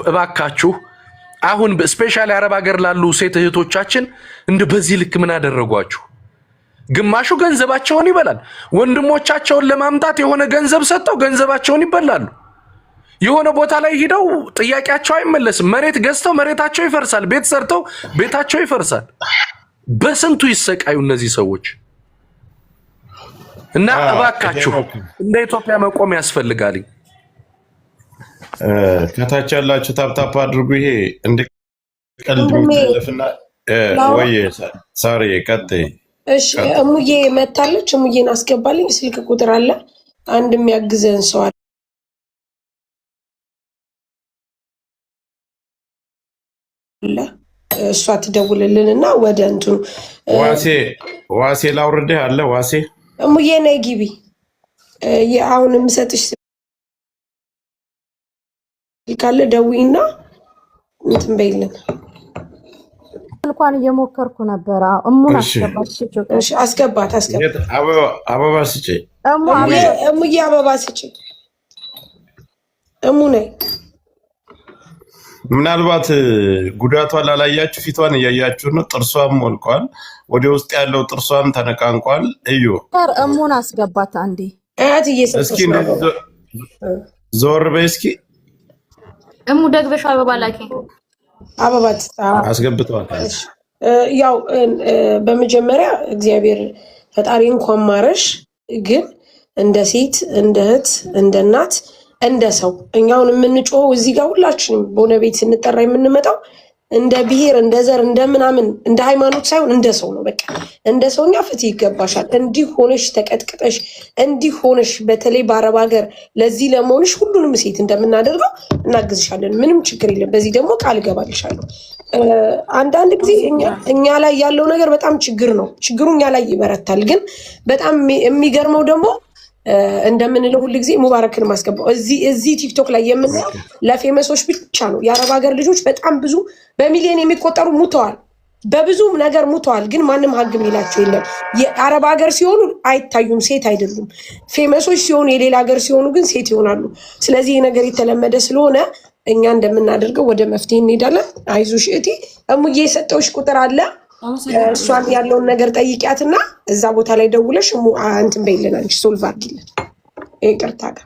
እባካችሁ አሁን ስፔሻሊ አረብ ሀገር ላሉ ሴት እህቶቻችን እንደ በዚህ ልክ ምን አደረጓችሁ? ግማሹ ገንዘባቸውን ይበላል። ወንድሞቻቸውን ለማምጣት የሆነ ገንዘብ ሰጠው ገንዘባቸውን ይበላሉ። የሆነ ቦታ ላይ ሄደው ጥያቄያቸው አይመለስም። መሬት ገዝተው መሬታቸው ይፈርሳል። ቤት ሰርተው ቤታቸው ይፈርሳል። በስንቱ ይሰቃዩ እነዚህ ሰዎች። እና እባካችሁ እንደ ኢትዮጵያ መቆም ያስፈልጋል። ከታች ያላችሁ ታፕታፕ አድርጉ። ይሄ እንደ ቀልድ የሚታለፍና ወይ ሳሪ ቀጥይ። እሺ እሙዬ መታለች። እሙዬን አስገባልኝ። ስልክ ቁጥር አለ። አንድ የሚያግዘን ሰው አለ። እሷ ትደውልልንና ወደ እንትኑ ዋሴ ላውርድህ አለ። ዋሴ እሙዬ ነይ ግቢ። አሁን የምሰጥሽ ካለ ደውይና እንትን በይልን። እንኳን እየሞከርኩ ነበር። እሙን አስገባት። እሺ አስገባት። አበባ ስጪ እሙዬ፣ አበባ ስጪ እሙ ነይ። ምናልባት ጉዳቷን ላላያችሁ ፊቷን እያያችሁ ነው። ጥርሷም ሞልቋል። ወደ ውስጥ ያለው ጥርሷም ተነቃንቋል። እዩ እሙን አስገባት አንዴ። አያት እየሰጠች ነው። ዞር በይ እስኪ እሙ ደግበሽ አበባ ላኪ። አበባ አስገብተዋል። ያው በመጀመሪያ እግዚአብሔር ፈጣሪ እንኳን ማረሽ። ግን እንደ ሴት፣ እንደ እህት፣ እንደ እናት፣ እንደ ሰው እኛውን የምንጮኸው እዚህ ጋር ሁላችንም በሆነ ቤት ስንጠራ የምንመጣው እንደ ብሔር፣ እንደ ዘር፣ እንደ ምናምን፣ እንደ ሃይማኖት ሳይሆን እንደ ሰው ነው። በቃ እንደ ሰውኛ ፍትህ ይገባሻል። እንዲህ ሆነሽ ተቀጥቅጠሽ፣ እንዲህ ሆነሽ በተለይ በአረብ ሀገር ለዚህ ለመሆንሽ ሁሉንም ሴት እንደምናደርገው እናግዝሻለን። ምንም ችግር የለም። በዚህ ደግሞ ቃል እገባልሻለሁ። አንዳንድ ጊዜ እኛ ላይ ያለው ነገር በጣም ችግር ነው። ችግሩ እኛ ላይ ይበረታል። ግን በጣም የሚገርመው ደግሞ እንደምንለው ሁሉ ጊዜ ሙባረክን ማስገባው እዚህ ቲክቶክ ላይ የምናየው ለፌመሶች ብቻ ነው። የአረብ ሀገር ልጆች በጣም ብዙ በሚሊዮን የሚቆጠሩ ሙተዋል፣ በብዙ ነገር ሙተዋል። ግን ማንም ሀግ የሚላቸው የለም። የአረብ ሀገር ሲሆኑ አይታዩም፣ ሴት አይደሉም። ፌመሶች ሲሆኑ የሌላ ሀገር ሲሆኑ ግን ሴት ይሆናሉ። ስለዚህ ይህ ነገር የተለመደ ስለሆነ እኛ እንደምናደርገው ወደ መፍትሄ እንሄዳለን። አይዞሽ እህቴ። እሙዬ የሰጠውሽ ቁጥር አለ። እሷን ያለውን ነገር ጠይቂያትና እዛ ቦታ ላይ ደውለሽ እንትን በይልን፣ አንቺ ሶልቭ አድርጊልን። ይቅርታ ጋር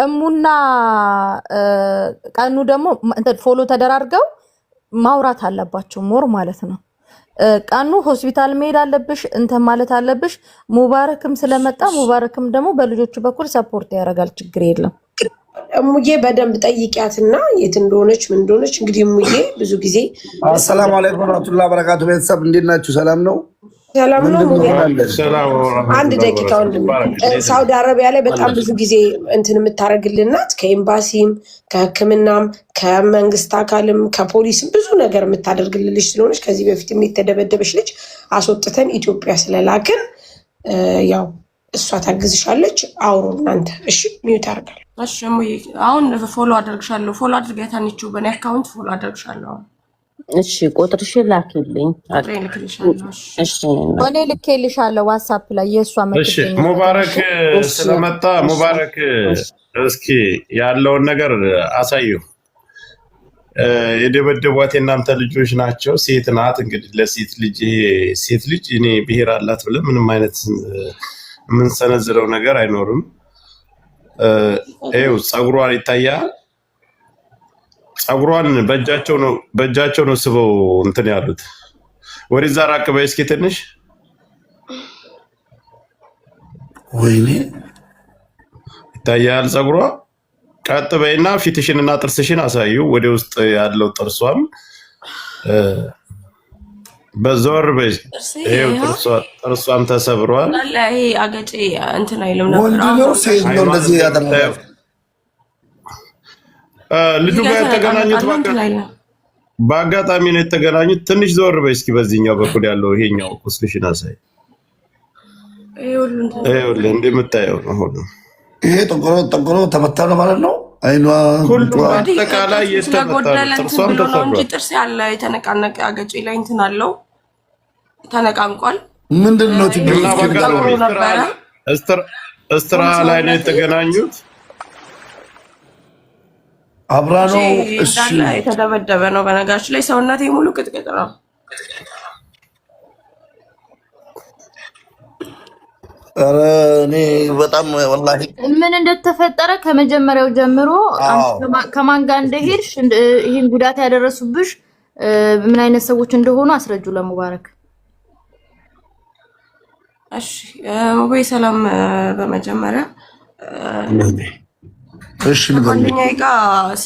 እሙና ቀኑ ደግሞ ፎሎ ተደራርገው ማውራት አለባቸው ሞር ማለት ነው። ቀኑ ሆስፒታል መሄድ አለብሽ፣ እንትን ማለት አለብሽ። ሙባረክም ስለመጣ ሙባረክም ደግሞ በልጆቹ በኩል ሰፖርት ያደርጋል። ችግር የለም። እሙዬ በደንብ ጠይቂያትና የት እንደሆነች ምን እንደሆነች። እንግዲህ እሙዬ ብዙ ጊዜ አሰላሙ አለይኩም ወራህመቱላሂ ወበረካቱ። ቤተሰብ እንዴት ናችሁ? ሰላም ነው? ሰላም ነው። አንድ ደቂቃ ወንድም፣ ሳውዲ አረቢያ ላይ በጣም ብዙ ጊዜ እንትን የምታደርግልን ናት። ከኤምባሲም ከሕክምናም ከመንግስት አካልም ከፖሊስም ብዙ ነገር የምታደርግልን ልጅ ስለሆነች ከዚህ በፊት የተደበደበች ልጅ አስወጥተን ኢትዮጵያ ስለላክን ያው እሷ ታግዝሻለች። አውሩ እናንተ። እሺ ሚዩት አድርጋለሁ። እሺ አሁን ፎሎ አደርግሻለሁ። ፎሎ አድርገታንቺው በኔ አካውንት ፎሎ አደርግሻለሁ። እሺ ቁጥርሽን ላኪልኝ። እሺ እኔ ልኬልሻለሁ ዋትስአፕ ላይ የእሷ እሺ ሙባረክ ስለመጣ ሙባረክ እስኪ ያለውን ነገር አሳዩ። የደበደቧት የእናንተ ልጆች ናቸው። ሴት ናት። እንግዲህ ለሴት ልጅ እኔ ብሔር አላት ብለን ምንም አይነት የምንሰነዝረው ነገር አይኖርም። ይኸው ፀጉሯን ይታያል። ፀጉሯን በእጃቸው ነው ስበው እንትን ያሉት። ወደዛ ራቅ በይ እስኪ ትንሽ። ወይኔ ይታያል ፀጉሯ። ቀጥ በይና ፊትሽንና ጥርስሽን አሳዩ። ወደ ውስጥ ያለው ጥርሷም በዞር በይ። ይሄው ጥርሷም ተሰብሯል። ይሄ አገጬ እንትን አይልም ነበር። ወንድ ነው ሴት ነው እንደዚህ ያደረገው? ልጁ ጋር የተገናኙት በአጋጣሚ ነው የተገናኙት። ትንሽ ዞር በይ እስኪ በዚህኛው በኩል ያለው ይሄኛው ቁስልሽን አሳይ። ይኸውልህ እንደምታየው ነው። ሁሉ ይሄ ጠንቆሮ ተመታ ነው ማለት ነው። አይኗ ሁሉ አጠቃላይ የተመታ ጥርሷም ተሰብሯል እንጂ ጥርስ ያለ የተነቃነቀ አገጪ ላይ እንትን አለው ተነቃንቋል። ምንድነው ችግሩ? እስትራ ላይ ነው የተገናኙት። አብራኖ እሺ የተደበደበ ነው። በነገራችን ላይ ሰውነቴ ሙሉ ቅጥቅጥ ነው። ኧረ እኔ በጣም ወላሂ ምን እንደተፈጠረ ከመጀመሪያው ጀምሮ ከማን ጋር እንደሄድሽ ይሄን ጉዳት ያደረሱብሽ ምን አይነት ሰዎች እንደሆኑ አስረጁ ለሙባረክ። እሺ ሙቤ ሰላም። በመጀመሪያ እሺ ጓደኛዬ ጋር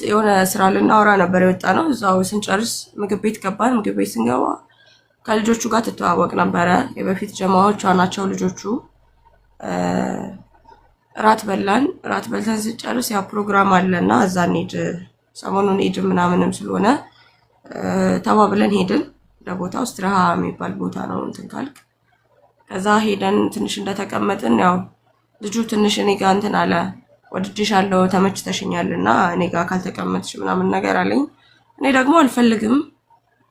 የሆነ ስራ ልናወራ ነበር የወጣ ነው። እዛው ስንጨርስ ምግብ ቤት ገባን። ምግብ ቤት ስንገባ ከልጆቹ ጋር ትተዋወቅ ነበረ። የበፊት ጀማዎች ናቸው ልጆቹ። ራት በላን። ራት በልተን ስንጨርስ ያ ፕሮግራም አለና እዛ እንሂድ ሰሞኑን ሄድን ምናምንም ስለሆነ ተባብለን ሄድን። ለቦታው ስትራሃ የሚባል ቦታ ነው እንትን ካልክ ከዛ ሄደን ትንሽ እንደተቀመጥን ያው ልጁ ትንሽ እኔ ጋር እንትን አለ ወድጄሻለሁ ተመችተሽኛልና እኔ ጋር ካልተቀመጥሽ ምናምን ነገር አለኝ። እኔ ደግሞ አልፈልግም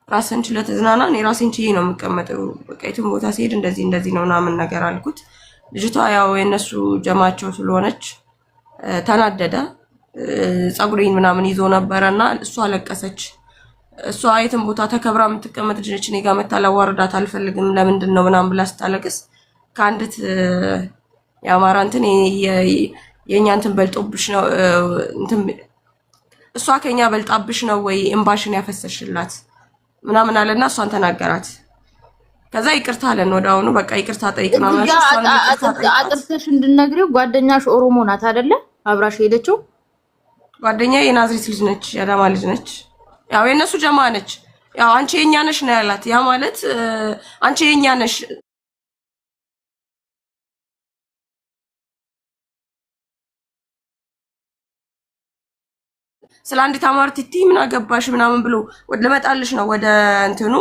ራስን ችለህ ተዝናና፣ እኔ ራሴን ችዬ ነው የምቀመጠው፣ በቃ የትም ቦታ ሲሄድ እንደዚህ ነው ምናምን ነገር አልኩት። ልጅቷ ያው የነሱ ጀማቸው ስለሆነች ተናደደ። ፀጉሬን ምናምን ይዞ ነበረና እሷ አለቀሰች። እሷ የትም ቦታ ተከብራ የምትቀመጥ ልጅ ነች። እኔ ጋር መታ ላዋርዳት አልፈልግም ለምንድን ነው ምናምን ብላ ስታለቅስ ከአንዲት የአማራ እንትን የኛ እንትን በልጦብሽ ነው እንትን እሷ ከኛ በልጣብሽ ነው ወይ እንባሽን ያፈሰሽላት ምናምን አለና እሷን ተናገራት። ከዛ ይቅርታ አለን ወዲያውኑ። በቃ ይቅርታ ጠይቅና ማለት ነው። አጥርተሽ እንድነግሪው ጓደኛሽ ኦሮሞ ናት አይደለ? አብራሽ ሄደችው ጓደኛዬ የናዝሬት ልጅ ነች፣ የአዳማ ልጅ ነች። ያው የነሱ ጀማ ነች። ያው አንቺ የኛ ነሽ ነው ያላት። ያ ማለት አንቺ የኛ ነሽ ስለ አንዲት አማርቲቲ ምን አገባሽ ምናምን ብሎ ለመጣልሽ ነው ወደ እንትኑ።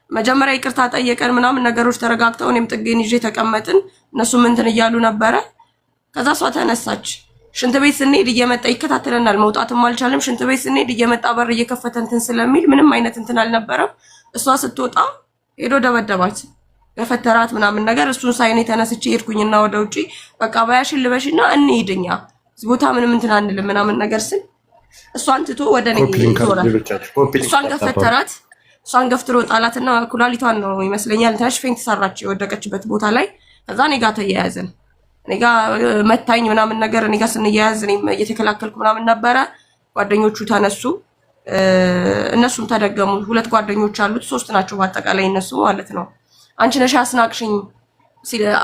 መጀመሪያ ይቅርታ ጠየቀን ምናምን ነገሮች ተረጋግተው እኔም ጥጌን ይዤ ተቀመጥን። እነሱም እንትን እያሉ ነበረ። ከዛ እሷ ተነሳች። ሽንት ቤት ስንሄድ እየመጣ ይከታተለናል። መውጣትም አልቻለም። ሽንት ቤት ስንሄድ እየመጣ በር እየከፈተ እንትን ስለሚል ምንም አይነት እንትን አልነበረም። እሷ ስትወጣ ሄዶ ደበደባት፣ ገፈተራት ምናምን ነገር። እሱን ሳይኔ ተነስቼ ሄድኩኝና ወደ ውጪ በቃ ባያሽን ልበሽና እንሂድኛ እዚህ ቦታ ምንም እንትን አንልም ምናምን ነገር ስል እሷን ትቶ ወደ እኔ ይዞራል። እሷን ገፈተራት። እሷን ገፍትሮ ጣላትና ኩላሊቷን ነው ይመስለኛል ትንሽ ፌንት ሰራች የወደቀችበት ቦታ ላይ። ከዛ እኔ ጋር ተያያዘን። እኔ ጋር መታኝ ምናምን ነገር። እኔ ጋር ስንያያዝ እኔም እየተከላከልኩ ምናምን ነበረ። ጓደኞቹ ተነሱ፣ እነሱም ተደገሙ። ሁለት ጓደኞች አሉት፣ 3 ናቸው በአጠቃላይ እነሱ ማለት ነው። አንቺ ነሽ አስናቅሽኝ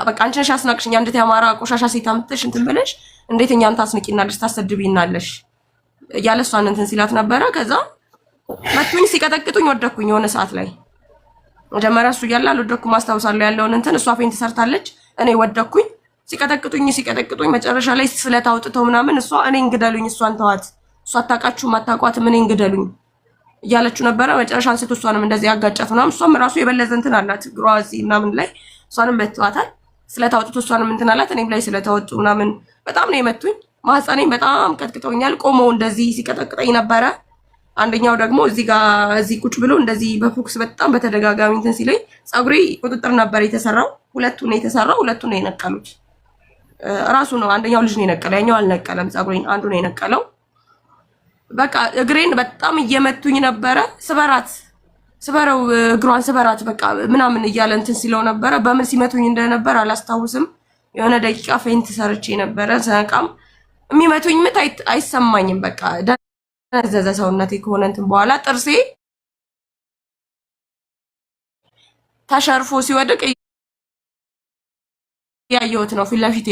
በቃ አንቺ ነሽ አስናቅሽኝ፣ አንዲት የአማራ ቆሻሻ ሴት አምጥተሽ እንትን ብለሽ እንዴት እኛን ታስንቂናለሽ ታሰድቢናለሽ እያለ እሷን እንትን ሲላት ነበረ። ከዛ መቱኝ፣ ሲቀጠቅጡኝ ወደኩኝ። የሆነ ሰዓት ላይ መጀመሪያ እሱ እያለ አልወደኩም ማስታወሳለሁ ያለውን እንትን። እሷ ፌንት ሰርታለች፣ እኔ ወደኩኝ። ሲቀጠቅጡኝ መጨረሻ ላይ ስለት አውጥተው ምናምን እሷ እኔን ግደሉኝ፣ እሷን ተዋት፣ እሷ አታውቃችሁ ማታውቋት እኔን ግደሉኝ እያለችው ነበረ። መጨረሻ አንስቶ እሷንም እንደዚህ ያጋጫት ምናምን። እሷም ራሱ የበለዘ እንትን አላት ግሯዚ ምናምን ላይ እሷንም በትዋታል። ስለት አውጥቶ እሷንም እንትን አላት። እኔም ላይ ስለታወጡ ምናምን በጣም ነው የመቱኝ። ማህፀኔን በጣም ቀጥቅጠውኛል። ቆመው እንደዚህ ሲቀጠቅጠኝ ነበረ። አንደኛው ደግሞ እዚህ ጋር እዚህ ቁጭ ብሎ እንደዚህ በፎክስ በጣም በተደጋጋሚ እንትን ሲለኝ ፀጉሬ ቁጥጥር ነበር የተሰራው። ሁለቱ ነው የተሰራው፣ ሁለቱ ነው የነቀሉት። ራሱ ነው አንደኛው ልጅ ነው የነቀለው፣ ያኛው አልነቀለም። ፀጉሬን አንዱ ነው የነቀለው። በቃ እግሬን በጣም እየመቱኝ ነበረ። ስበረው እግሯን ስበራት በቃ ምናምን እያለ እንትን ሲለው ነበረ። በምን ሲመቱኝ እንደነበር አላስታውስም። የሆነ ደቂቃ ፌንት ሰርቼ ነበረ። ሰቃም የሚመቱኝ ምት አይሰማኝም። በቃ ደነዘዘ ሰውነቴ ከሆነ እንትን በኋላ ጥርሴ ተሸርፎ ሲወድቅ ያየሁት ነው ፊት ለፊቴ።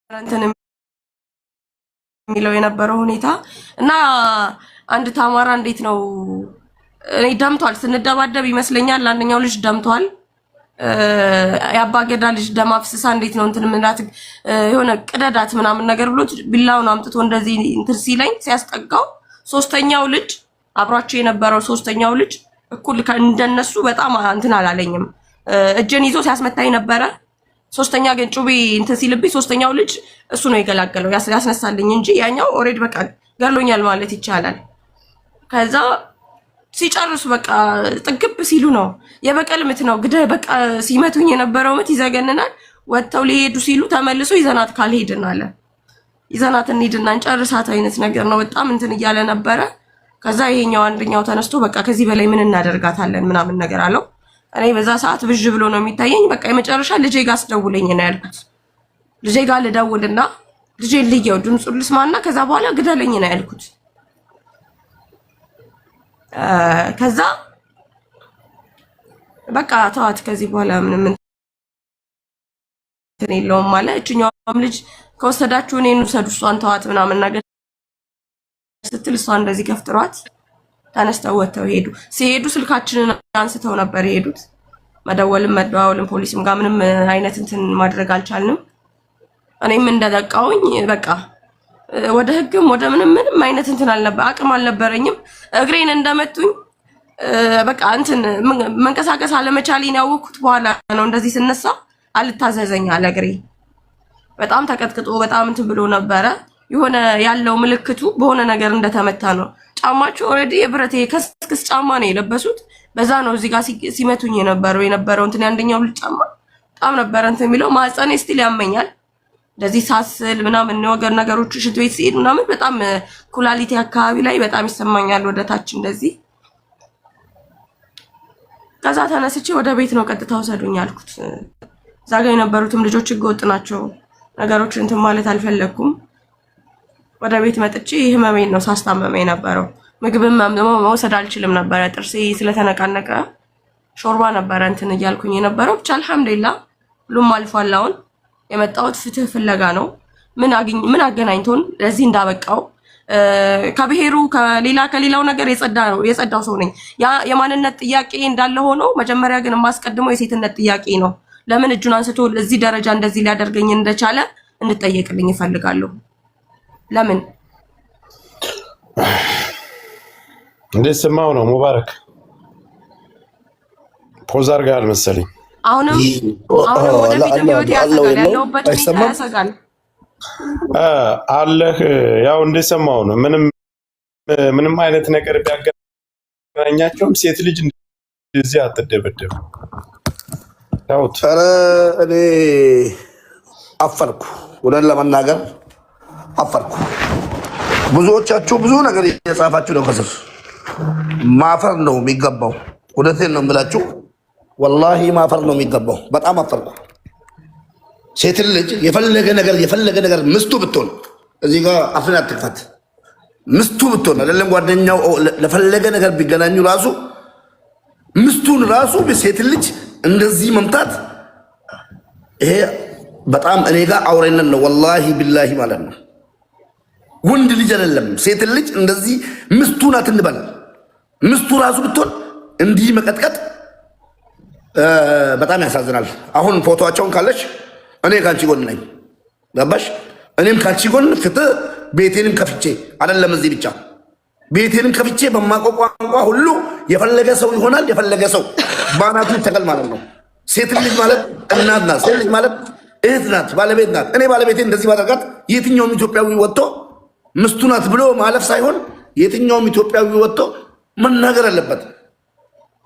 እንትን የሚለው የነበረው ሁኔታ እና አንድ ታማራ እንዴት ነው እኔ ደምቷል። ስንደባደብ ይመስለኛል አንደኛው ልጅ ደምቷል። ያባገዳ ልጅ ደም አፍስሳ እንዴት ነው እንትን ምናት የሆነ ቅደዳት ምናምን ነገር ብሎ ቢላውን አምጥቶ እንደዚህ እንትን ሲለኝ ሲያስጠጋው ሶስተኛው ልጅ አብሯቸው የነበረው ሶስተኛው ልጅ እኩል እንደነሱ በጣም እንትን አላለኝም። እጄን ይዞ ሲያስመታኝ ነበረ። ሶስተኛ ግን ጩቤ እንትን ሲልብኝ ሶስተኛው ልጅ እሱ ነው የገላገለው ያስነሳልኝ እንጂ ያኛው ኦሬዲ በቃ ገሎኛል ማለት ይቻላል። ከዛ ሲጨርሱ በቃ ጥግብ ሲሉ ነው የበቀል ምት ነው ግደ በቃ ሲመቱኝ የነበረው ምት ይዘገንናል። ወጥተው ሊሄዱ ሲሉ ተመልሶ ይዘናት ካልሄድን አለ ይዘናት እንሂድና እንጨርሳት አይነት ነገር ነው። በጣም እንትን እያለ ነበረ። ከዛ ይሄኛው አንደኛው ተነስቶ በቃ ከዚህ በላይ ምን እናደርጋታለን ምናምን ነገር አለው። እኔ በዛ ሰዓት ብዥ ብሎ ነው የሚታየኝ። በቃ የመጨረሻ ልጄ ጋር አስደውለኝ ነው ያልኩት። ልጄ ጋር ልደውልና ልጄ ልየው ድምፁን ልስማና ከዛ በኋላ ግደለኝ ነው ያልኩት። ከዛ በቃ ተዋት ከዚህ በኋላ ምንም እንትን የለውም ማለት እችኛውም ልጅ ከወሰዳችሁ እኔን ውሰዱ እሷን ተዋት ምናምን ነገር ስትል እሷ እንደዚህ ገፍትሯት ተነስተው ወጥተው ሄዱ። ሲሄዱ ስልካችንን አንስተው ነበር የሄዱት። መደወልም መደዋወልም ፖሊስም ጋር ምንም አይነት እንትን ማድረግ አልቻልንም። እኔም እንደለቃውኝ በቃ ወደ ህግም ወደ ምንም አይነት እንትን አቅም አልነበረኝም። እግሬን እንደመቱኝ በቃ እንትን መንቀሳቀስ አለመቻሌን ያወቅኩት በኋላ ነው። እንደዚህ ስነሳ አልታዘዘኝ አለ እግሬ። በጣም ተቀጥቅጦ በጣም እንትን ብሎ ነበረ። የሆነ ያለው ምልክቱ በሆነ ነገር እንደተመታ ነው። ጫማቸው ኦሬዲ የብረት ከስክስ ጫማ ነው የለበሱት። በዛ ነው እዚህ ጋር ሲመቱኝ የነበረው እንትን ያንደኛው ልጅ ጫማ በጣም ነበረ እንትን የሚለው። ማህፀኔ ስቲል ያመኛል እንደዚህ ሳስል ምናምን ወገር ነገሮች ሽንት ቤት ሲሄድ ምናምን በጣም ኩላሊቲ አካባቢ ላይ በጣም ይሰማኛል ወደ ታች እንደዚህ። ከዛ ተነስቼ ወደ ቤት ነው ቀጥታ ወሰዱኝ አልኩት። እዛ ጋር የነበሩትም ልጆች ህገወጥ ናቸው ነገሮች እንትን ማለት አልፈለኩም። ወደ ቤት መጥቼ ህመሜን ነው ሳስታመመኝ ነበረው። ምግብም መውሰድ አልችልም ነበረ ጥርሴ ስለተነቃነቀ ሾርባ ነበረ እንትን እያልኩኝ የነበረው። ብቻ አልሐምዱሊላህ ሁሉም አልፏል። አሁን የመጣሁት ፍትህ ፍለጋ ነው። ምን አገናኝቶን ለዚህ እንዳበቃው ከብሔሩ ከሌላው ነገር የጸዳው ሰው ነኝ። ያ የማንነት ጥያቄ እንዳለ ሆኖ መጀመሪያ ግን የማስቀድመው የሴትነት ጥያቄ ነው። ለምን እጁን አንስቶ እዚህ ደረጃ እንደዚህ ሊያደርገኝ እንደቻለ እንድጠየቅልኝ ይፈልጋለሁ። ለምን እንዴት ስማው ነው ሙባረክ ፖዝ አድርገሃል መሰለኝ። አሁንም ወደፊት ህይወት ያሰጋል ያለውበት ሁኔታ ያሰጋል አለህ። ያው እንደሰማው ነው። ምንም አይነት ነገር ቢያገናኛቸውም ሴት ልጅ እንደዚህ አትደበደብ። ታውት እኔ አፈርኩ፣ ወደን ለመናገር አፈርኩ። ብዙዎቻችሁ ብዙ ነገር እየጻፋችሁ ነው ከስር። ማፈር ነው የሚገባው። ወደቴን ነው የምላችሁ፣ ወላሂ ማፈር ነው የሚገባው። በጣም አፈርኩ። ሴት ልጅ የፈለገ ነገር ምስቱ ብትሆን እዚህ ጋር አፍን አትክፈት። ምስቱ ብትሆን አይደለም ጓደኛው ለፈለገ ነገር ቢገናኙ ራሱ ምስቱን ራሱ ሴት ልጅ እንደዚህ መምታት ይሄ በጣም እኔ ጋር አውሬነት ነው ወላሂ ቢላሂ ማለት ነው። ወንድ ልጅ አይደለም ሴት ልጅ እንደዚህ ምስቱ ናት እንበል። ምስቱ ራሱ ብትሆን እንዲህ መቀጥቀጥ በጣም ያሳዝናል። አሁን ፎቶዋቸውን ካለች እኔ ካንቺ ጎን ነኝ። ገባሽ? እኔም ካንቺ ጎን ፍትህ ቤቴንም ከፍቼ አይደለም እዚህ ብቻ ቤቴንም ከፍቼ በማውቀው ቋንቋ ሁሉ የፈለገ ሰው ይሆናል። የፈለገ ሰው ባናቱ ተቀል ማለት ነው። ሴት ልጅ ማለት እናት ናት። ሴት ልጅ ማለት እህት ናት፣ ባለቤት ናት። እኔ ባለቤቴ እንደዚህ ባደርጋት የትኛውም ኢትዮጵያዊ ወጥቶ ምስቱ ናት ብሎ ማለፍ ሳይሆን የትኛውም ኢትዮጵያዊ ወጥቶ መናገር አለበት።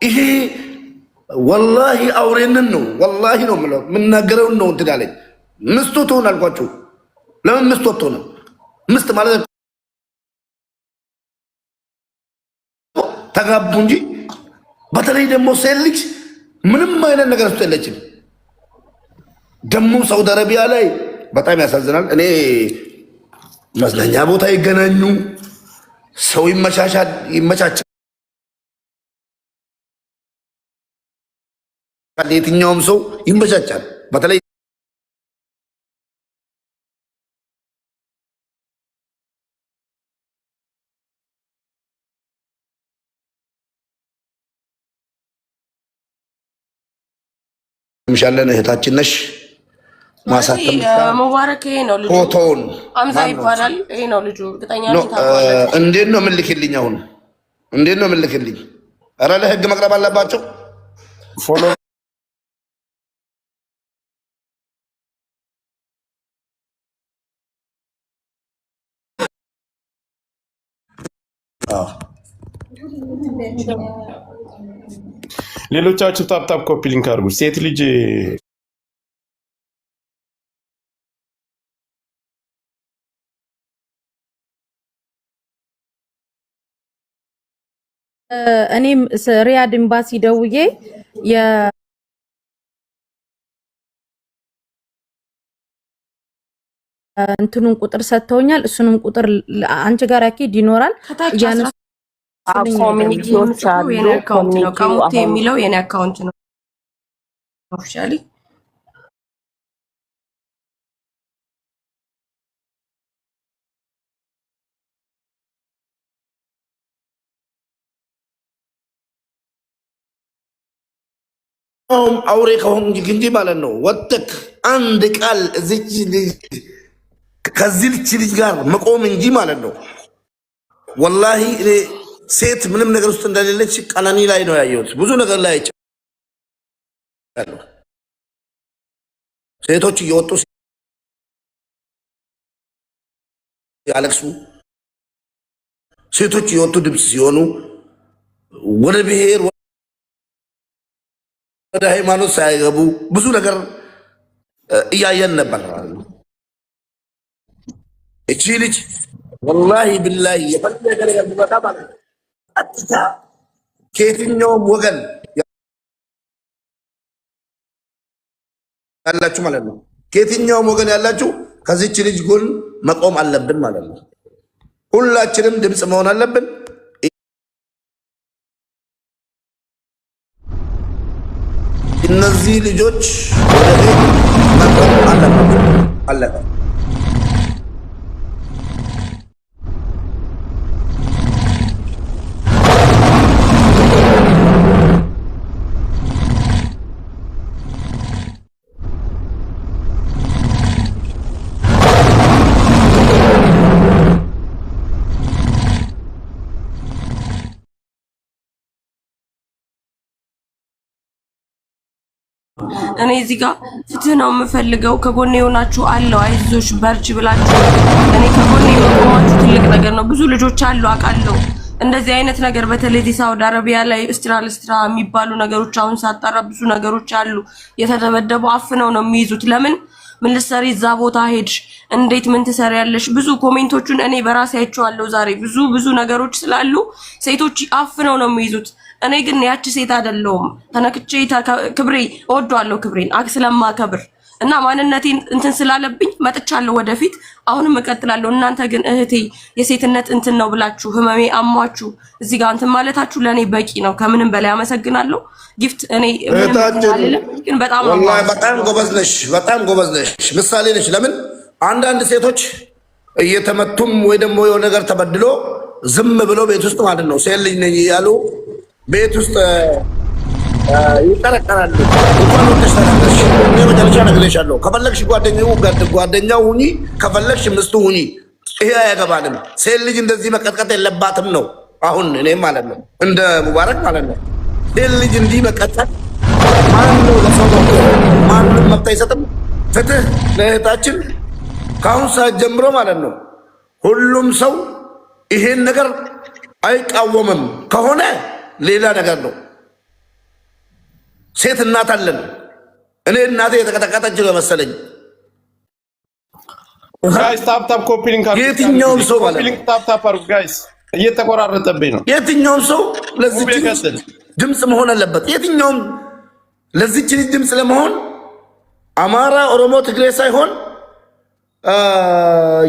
ይሄ ወላሂ አውሬንን ነው። ወላሂ ነው የምለው፣ የምናገረውን ነው። እንትን አለኝ ምስቱ ትሆን አልኳችሁ። ለምን ምስቱ አትሆንም? ምስት ማለት ተጋቡ እንጂ። በተለይ ደግሞ ሴት ልጅ ምንም አይነት ነገር ውስጥ የለችም። ደግሞ ሳውዲ አረቢያ ላይ በጣም ያሳዝናል። እኔ መዝናኛ ቦታ ይገናኙ፣ ሰው ይመቻቻል። የትኛውም ሰው ይመቻቻል። በተለይ ምሻለን እህታችን ነሽ ማሳተም ሙባረክ ይሄ ነው ልጁ ፎቶውን አምዛ ይባላል ይሄ ነው ልጁ እርግጠኛ ነኝ ታውቃለህ እንዴት ነው ምልክልኝ አሁን እንዴት ነው ምልክልኝ ኧረ ለህግ መቅረብ አለባቸው ፎሎ ሌሎቻችሁ ታፕታፕ ኮፒ ሊንክ አድርጉ ሴት ልጅ እኔም ሪያድ ኤምባሲ ደውዬ እንትኑን ቁጥር ሰጥተውኛል እሱንም ቁጥር አንቺ ጋር አኪድ ይኖራል ኮሚኒቲዎች አሉ ኮሚኒቲ የሚለው የኔ አካውንት ነው ኦፊሻሊ አውሬ ከሆንክ እንጂ ማለት ነው ወጥክ አንድ ቃል እዚች ከዚህ ልጅ ጋር መቆም እንጂ ማለት ነው ወላሂ ሴት ምንም ነገር ውስጥ እንደሌለች ቀናኒ ላይ ነው ያየሁት ብዙ ነገር ላይ አይቻለሁ ሴቶች እየወጡ ያለቅሱ ሴቶች እየወጡ ድምፅ ሲሆኑ ወደ ብሔር ወደ ሃይማኖት ሳይገቡ ብዙ ነገር እያየን ነበር እቺ ልጅ ወላሂ ቢላሂ የፈለገ ነገር ቢመጣ ማለት አጥታ ከየትኛውም ወገን ያላችሁ ማለት ነው ከየትኛውም ወገን ያላችሁ ከዚች ልጅ ጎን መቆም አለብን ማለት ነው ሁላችንም ድምፅ መሆን አለብን እነዚህ ልጆች ወደ መቆም አለባቸው እኔ እዚህ ጋር ፍትህ ነው የምፈልገው ከጎኔ ሆናችሁ አለው አይዞሽ በርቺ ብላችሁ እኔ ከጎኔ መቆማችሁ ትልቅ ነገር ነው ብዙ ልጆች አሉ አቃለው እንደዚህ አይነት ነገር በተለይ ሳውዲ አረቢያ ላይ ስትራ የሚባሉ ነገሮች አሁን ሳጣራ ብዙ ነገሮች አሉ የተደበደቡ አፍነው ነው የሚይዙት ለምን ምን ልትሰሪ እዛ ቦታ ሄድሽ እንዴት ምን ትሰሪያለሽ ብዙ ኮሜንቶቹን እኔ በራሴ አይቼዋለሁ ዛሬ ብዙ ነገሮች ስላሉ ሴቶች አፍነው ነው የሚይዙት እኔ ግን ያቺ ሴት አይደለሁም ተነክቼ ክብሬ እወደዋለሁ ክብሬን አክስለማ ከብር እና ማንነቴን እንትን ስላለብኝ መጥቻለሁ ወደፊት አሁንም እቀጥላለሁ እናንተ ግን እህቴ የሴትነት እንትን ነው ብላችሁ ህመሜ አሟችሁ እዚህ ጋር እንትን ማለታችሁ ለኔ በቂ ነው ከምንም በላይ አመሰግናለሁ ጊፍት እኔ ግን በጣም ወላሂ በጣም ጎበዝ ነሽ ምሳሌ ነሽ ለምን አንዳንድ ሴቶች እየተመቱም ወይ ደግሞ የሆነ ነገር ተበድሎ ዝም ብሎ ቤት ውስጥ ማለት ነው ሴት ልጅ ነኝ ያሉ ቤት ውስጥ ይጠረቀራሉ እንኳን ወጥተሽ ተናገርሽ እኔ መጨረሻ ነግሬሻለሁ ከፈለግሽ ጓደኛው ሁኚ ከፈለግሽ ምስቱ ሁኚ ይሄ አያገባንም ሴት ልጅ እንደዚህ መቀጥቀጥ የለባትም ነው አሁን እኔ ማለት ነው እንደ ሙባረክ ማለት ነው ሴት ልጅ እንዲህ መቀጥቀጥ ማነው ለሰው ማንም መብት አይሰጥም ፍትህ ለእህታችን ከአሁን ሰዓት ጀምሮ ማለት ነው ሁሉም ሰው ይሄን ነገር አይቃወምም ከሆነ ሌላ ነገር ነው ሴት እናት አለን እኔ እናቴ የተቀጠቀጠች ነው መሰለኝ ጋይስ ታፕታፕ ኮፒ ሊንክ አድርጉ የትኛውም ሰው ማለት ነው ታፕታፕ አድርጉ ጋይስ እየተቆራረጠብኝ ነው የትኛውም ሰው ለዚህ ድምጽ መሆን አለበት የትኛውም ለዚህ ድምጽ ለመሆን አማራ ኦሮሞ ትግሬ ሳይሆን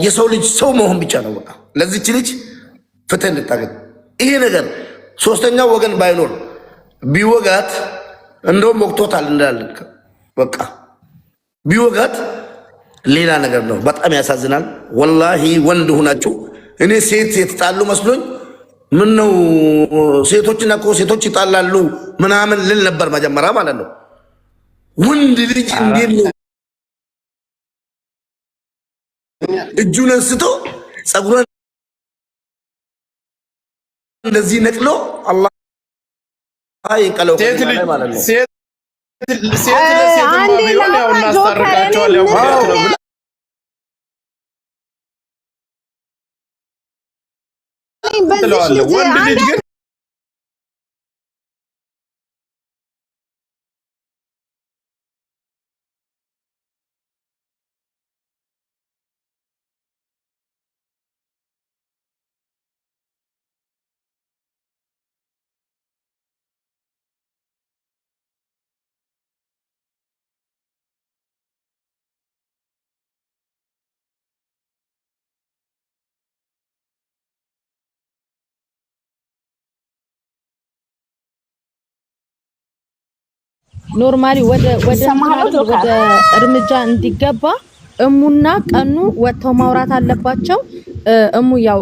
የሰው ልጅ ሰው መሆን ብቻ ነው በቃ ለዚህ ልጅ ፍትህ እንድታገኝ ይሄ ነገር ሶስተኛው ወገን ባይኖር ቢወጋት እንደውም ወቅቶታል እንዳለን በቃ ቢወጋት ሌላ ነገር ነው በጣም ያሳዝናል ወላሂ ወንድ ሆናችሁ እኔ ሴት የተጣሉ መስሎኝ ምን ነው ሴቶችና ሴቶች ይጣላሉ ምናምን ልል ነበር መጀመሪያ ማለት ነው ወንድ ልጅ እንዴት ነው እጁን አንስቶ ጸጉሯን እንደዚህ ነቅሎ አላህ ይቀለው ማለት ነው። ሴት ለሴት ቢሆን ያው እናስታርቃቸዋል ያው ጉዳት ነው ብላ ትለዋለህ። ወንድ ልጅ ግን ኖርማሊ ወደ እርምጃ እንዲገባ እሙና ቀኑ ወጥተው ማውራት አለባቸው። እሙ ያው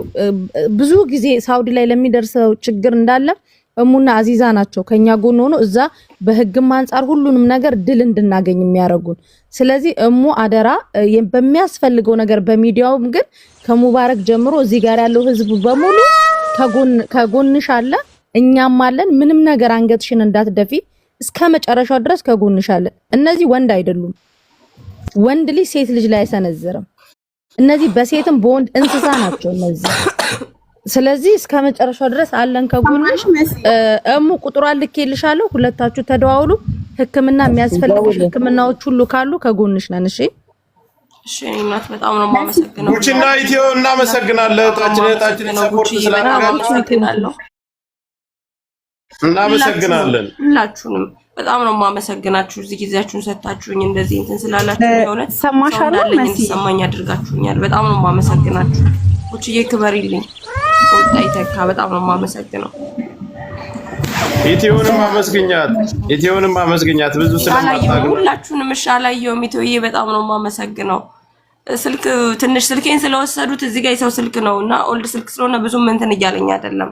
ብዙ ጊዜ ሳውዲ ላይ ለሚደርሰው ችግር እንዳለ እሙና አዚዛ ናቸው ከኛ ጎን ሆኖ እዛ በህግም አንፃር ሁሉንም ነገር ድል እንድናገኝ የሚያረጉን። ስለዚህ እሙ አደራ በሚያስፈልገው ነገር በሚዲያውም ግን ከሙባረክ ጀምሮ እዚህ ጋር ያለው ህዝብ በሙሉ ከጎንሽ አለ፣ እኛም አለን። ምንም ነገር አንገትሽን እንዳትደፊ እስከ መጨረሻው ድረስ ከጎንሽ አለ። እነዚህ ወንድ አይደሉም። ወንድ ልጅ ሴት ልጅ ላይ አይሰነዝርም። እነዚህ በሴትም በወንድ እንስሳ ናቸው እነዚህ። ስለዚህ እስከ መጨረሻው ድረስ አለን ከጎንሽ። እሙ ቁጥሯን ልኬልሻለሁ፣ ሁለታችሁ ተደዋውሉ። ህክምና የሚያስፈልግሽ ህክምናዎች ሁሉ ካሉ ከጎንሽ ነን። እሺ እሺ። እናት በጣም ነው የማመሰግነው። ጉቺና ኢትዮ እናመሰግናለን። እህታችን ሰፖርት ስላደረጋችሁ እናመሰግናለን። ሁላችሁንም በጣም ነው የማመሰግናችሁ። እዚህ ጊዜያችሁን ሰጣችሁኝ እንደዚህ እንትን ስላላችሁ የሆነ ሰማሻለሁ እንዲሰማኝ አድርጋችሁኛል። በጣም ነው የማመሰግናችሁ። ጉቺዬ ክበሪልኝ። ወጣይ ተካ በጣም ነው የማመሰግነው። ኢትዮንም አመስግኛት ብዙ ስለማታውቁ ሁላችሁንም እሺ። አላየሁም ኢትዮዬ በጣም ነው የማመሰግነው። ስልክ ትንሽ ስልኬን ስለወሰዱት እዚህ ጋር የሰው ስልክ ነውና ኦልድ ስልክ ስለሆነ ብዙም እንትን እያለኝ አይደለም።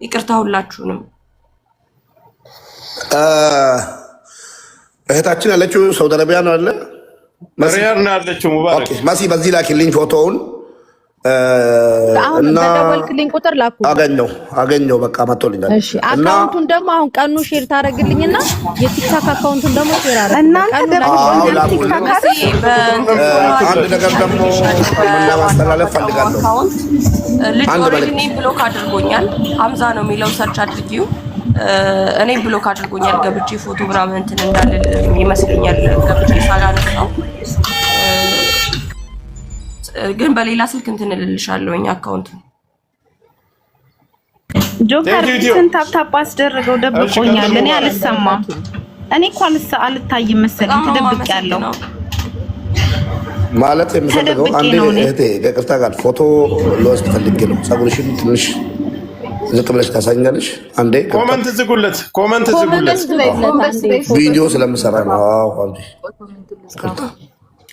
ይቅርታ ሁላችሁንም። እህታችን ያለችው ሳውዲ አረቢያ ነው አለ ሪያድ ነው ያለችው። ሙባረክ ማሲ በዚህ ላኪልኝ ፎቶውን እና በደወልክልኝ ቁጥር ላኩ። አገኘው በቃ መጥቶልኛል። እሺ አካውንቱን ደግሞ አሁን ቀኑ ሼር ታደርግልኝና የቲክታክ አካውንቱን ደግሞ ሼር አደረግ እናንተ ደግሞ አንድ ነገር ደግሞ ማስተላለፍ ፈልጋለሁ። ልጅ ኦሬዲ ብሎክ አድርጎኛል። ሀምዛ ነው የሚለው ሰርች አድርጊው። እኔ ብሎክ አድርጎኛል። ገብቼ ፎቶ ምናምን እንትን እንዳልል ይመስለኛል። ገብቼ ሳላነሳው ግን በሌላ ስልክ እንትን እልልሻለሁኝ አካውንቱ ጆከር ታፕታፕ አስደርገው ደብቆኛል። እኔ አልሰማም። እኔ እኮ አልታይም መሰለኝ ተደብቄያለሁ። ማለት የምፈልገው አንዴ እህቴ ከቅርታ ጋር ፎቶ ልወስድ ፈልጌ ነው። ፀጉርሽን ትንሽ ዝቅ ብለሽ ታሳኛለሽ። አንዴ ኮመንት ዝጉለት። ቪዲዮ ስለምሰራ ነው። አንዴ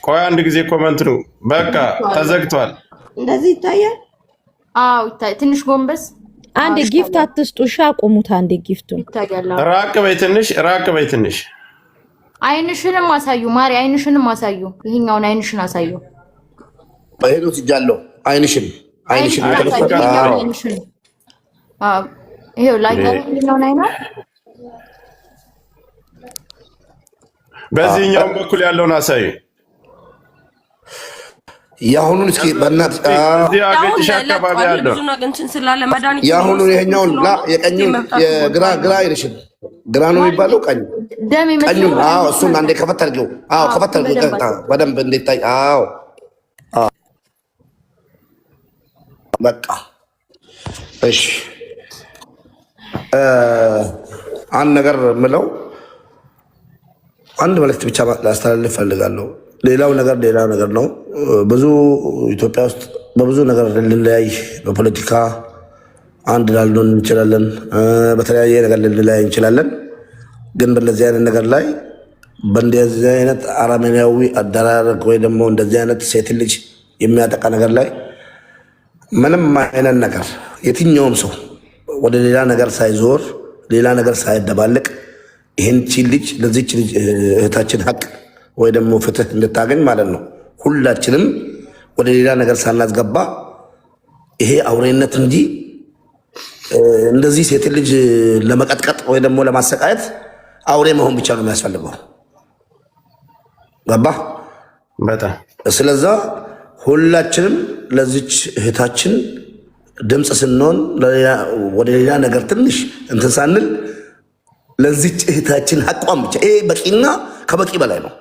ቆይ አንድ ጊዜ ኮመንት ነው። በቃ ተዘግቷል። እንደዚህ ይታያል። አዎ ይታያል። ትንሽ ጎንበስ። አንዴ ጊፍት አትስጡ። እሺ አቁሙት። አንዴ ጊፍቱን ራቅ በይ ትንሽ። አይንሽንም አሳዩ ማሪ፣ አይንሽንም አሳዩ። ይሄኛውን አይንሽን አሳዩ። በሄዶ ሲጃለው አይንሽን ይሄው ላይ ነው አይና በዚህኛው በኩል ያለውን አሳዩ። ያሁኑን እስኪ በእናትህ አገጭሽ አካባቢ ያለው ያሁኑን ይሄኛውን የቀኙን የግራ አይንሽን ግራ ነው የሚባለው ቀኙን። አዎ እሱን አንዴ ከፈት አድርገው። አዎ ከፈት አድርገው በደንብ እንዲታይ። አዎ በቃ እሺ። አንድ ነገር ምለው አንድ መልዕክት ብቻ ላስተላልፍ ፈልጋለሁ። ሌላው ነገር ነው። ብዙ ኢትዮጵያ ውስጥ በብዙ ነገር ልንለያይ፣ በፖለቲካ አንድ ላልሆን እንችላለን፣ በተለያየ ነገር ልንለያይ እንችላለን። ግን በእንደዚህ አይነት ነገር ላይ በእንደዚህ አይነት አረመኔያዊ አደራረግ ወይ ደግሞ እንደዚህ አይነት ሴት ልጅ የሚያጠቃ ነገር ላይ ምንም አይነት ነገር የትኛውም ሰው ወደ ሌላ ነገር ሳይዞር ሌላ ነገር ሳይደባልቅ ይህን ልጅ ለዚች ልጅ እህታችን ሀቅ ወይ ደግሞ ፍትህ እንድታገኝ ማለት ነው። ሁላችንም ወደ ሌላ ነገር ሳናስገባ ይሄ አውሬነት እንጂ እንደዚህ ሴት ልጅ ለመቀጥቀጥ ወይ ደግሞ ለማሰቃየት አውሬ መሆን ብቻ ነው የሚያስፈልገው። ገባ? በጣም ስለዛ ሁላችንም ለዚች እህታችን ድምፅ ስንሆን ወደ ሌላ ነገር ትንሽ እንትን ሳንል ለዚች እህታችን ሀቋም ብቻ ይሄ በቂና ከበቂ በላይ ነው።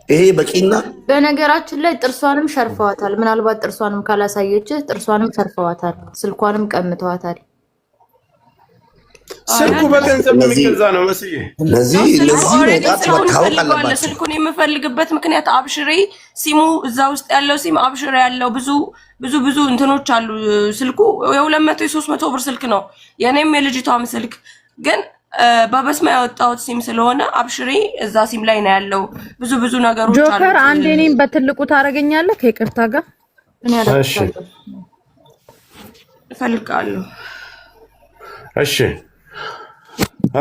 ይሄ በቂና በነገራችን ላይ ጥርሷንም ሸርፈዋታል። ምናልባት ጥርሷንም ካላሳየችህ ጥርሷንም ሸርፈዋታል፣ ስልኳንም ቀምተዋታል። ስልኩ በገንዘብ የሚገዛ ነው መስዬ። ለዚህ መውጣት መታወቅ አለባቸው። ስልኩን የምፈልግበት ምክንያት አብሽሬ ሲሙ እዛ ውስጥ ያለው ሲም አብሽሬ ያለው ብዙ እንትኖች አሉ። ስልኩ የ200 የ300 ብር ስልክ ነው። የኔም የልጅቷም ስልክ ግን በበስማ ያወጣሁት ሲም ስለሆነ አብሽሬ እዛ ሲም ላይ ነው ያለው። ብዙ ነገሮች አሉ። ጆከር አንዴ እኔም በትልቁ ታረጋኛለህ ከይቅርታ ጋር እሺ እፈልጋለሁ። እሺ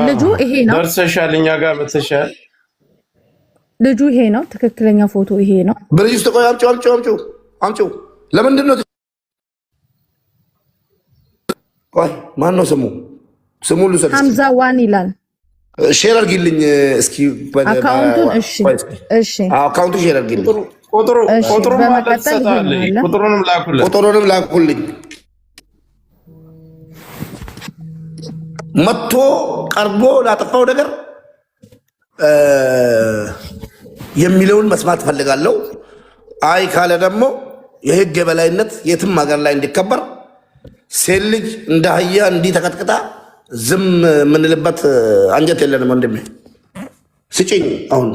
ልጁ ይሄ ነው። ደርሰሻል፣ እኛ ጋር መተሻል። ልጁ ይሄ ነው። ትክክለኛ ፎቶ ይሄ ነው። ብርጅ ተቆይ፣ አምጪው። ለምንድን ነው? ቆይ ማን ነው ስሙ? ስሙ ልውሰድ። ሐምዛ ዋን ይላል። ሼር አድርጊልኝ እስኪ አካውንቱን። እሺ አካውንቱ ሼር አድርጊልኝ። ቁጥሩንም ላኩልኝ። መጥቶ ቀርቦ ላጠፋው ነገር የሚለውን መስማት ፈልጋለሁ። አይ ካለ ደግሞ የህግ የበላይነት የትም ሀገር ላይ እንዲከበር ሴት ልጅ እንደ አህያ እንዲህ ተቀጥቅጣ ዝም የምንልበት አንጀት የለንም። ወንድሜ ስጭኝ። አሁን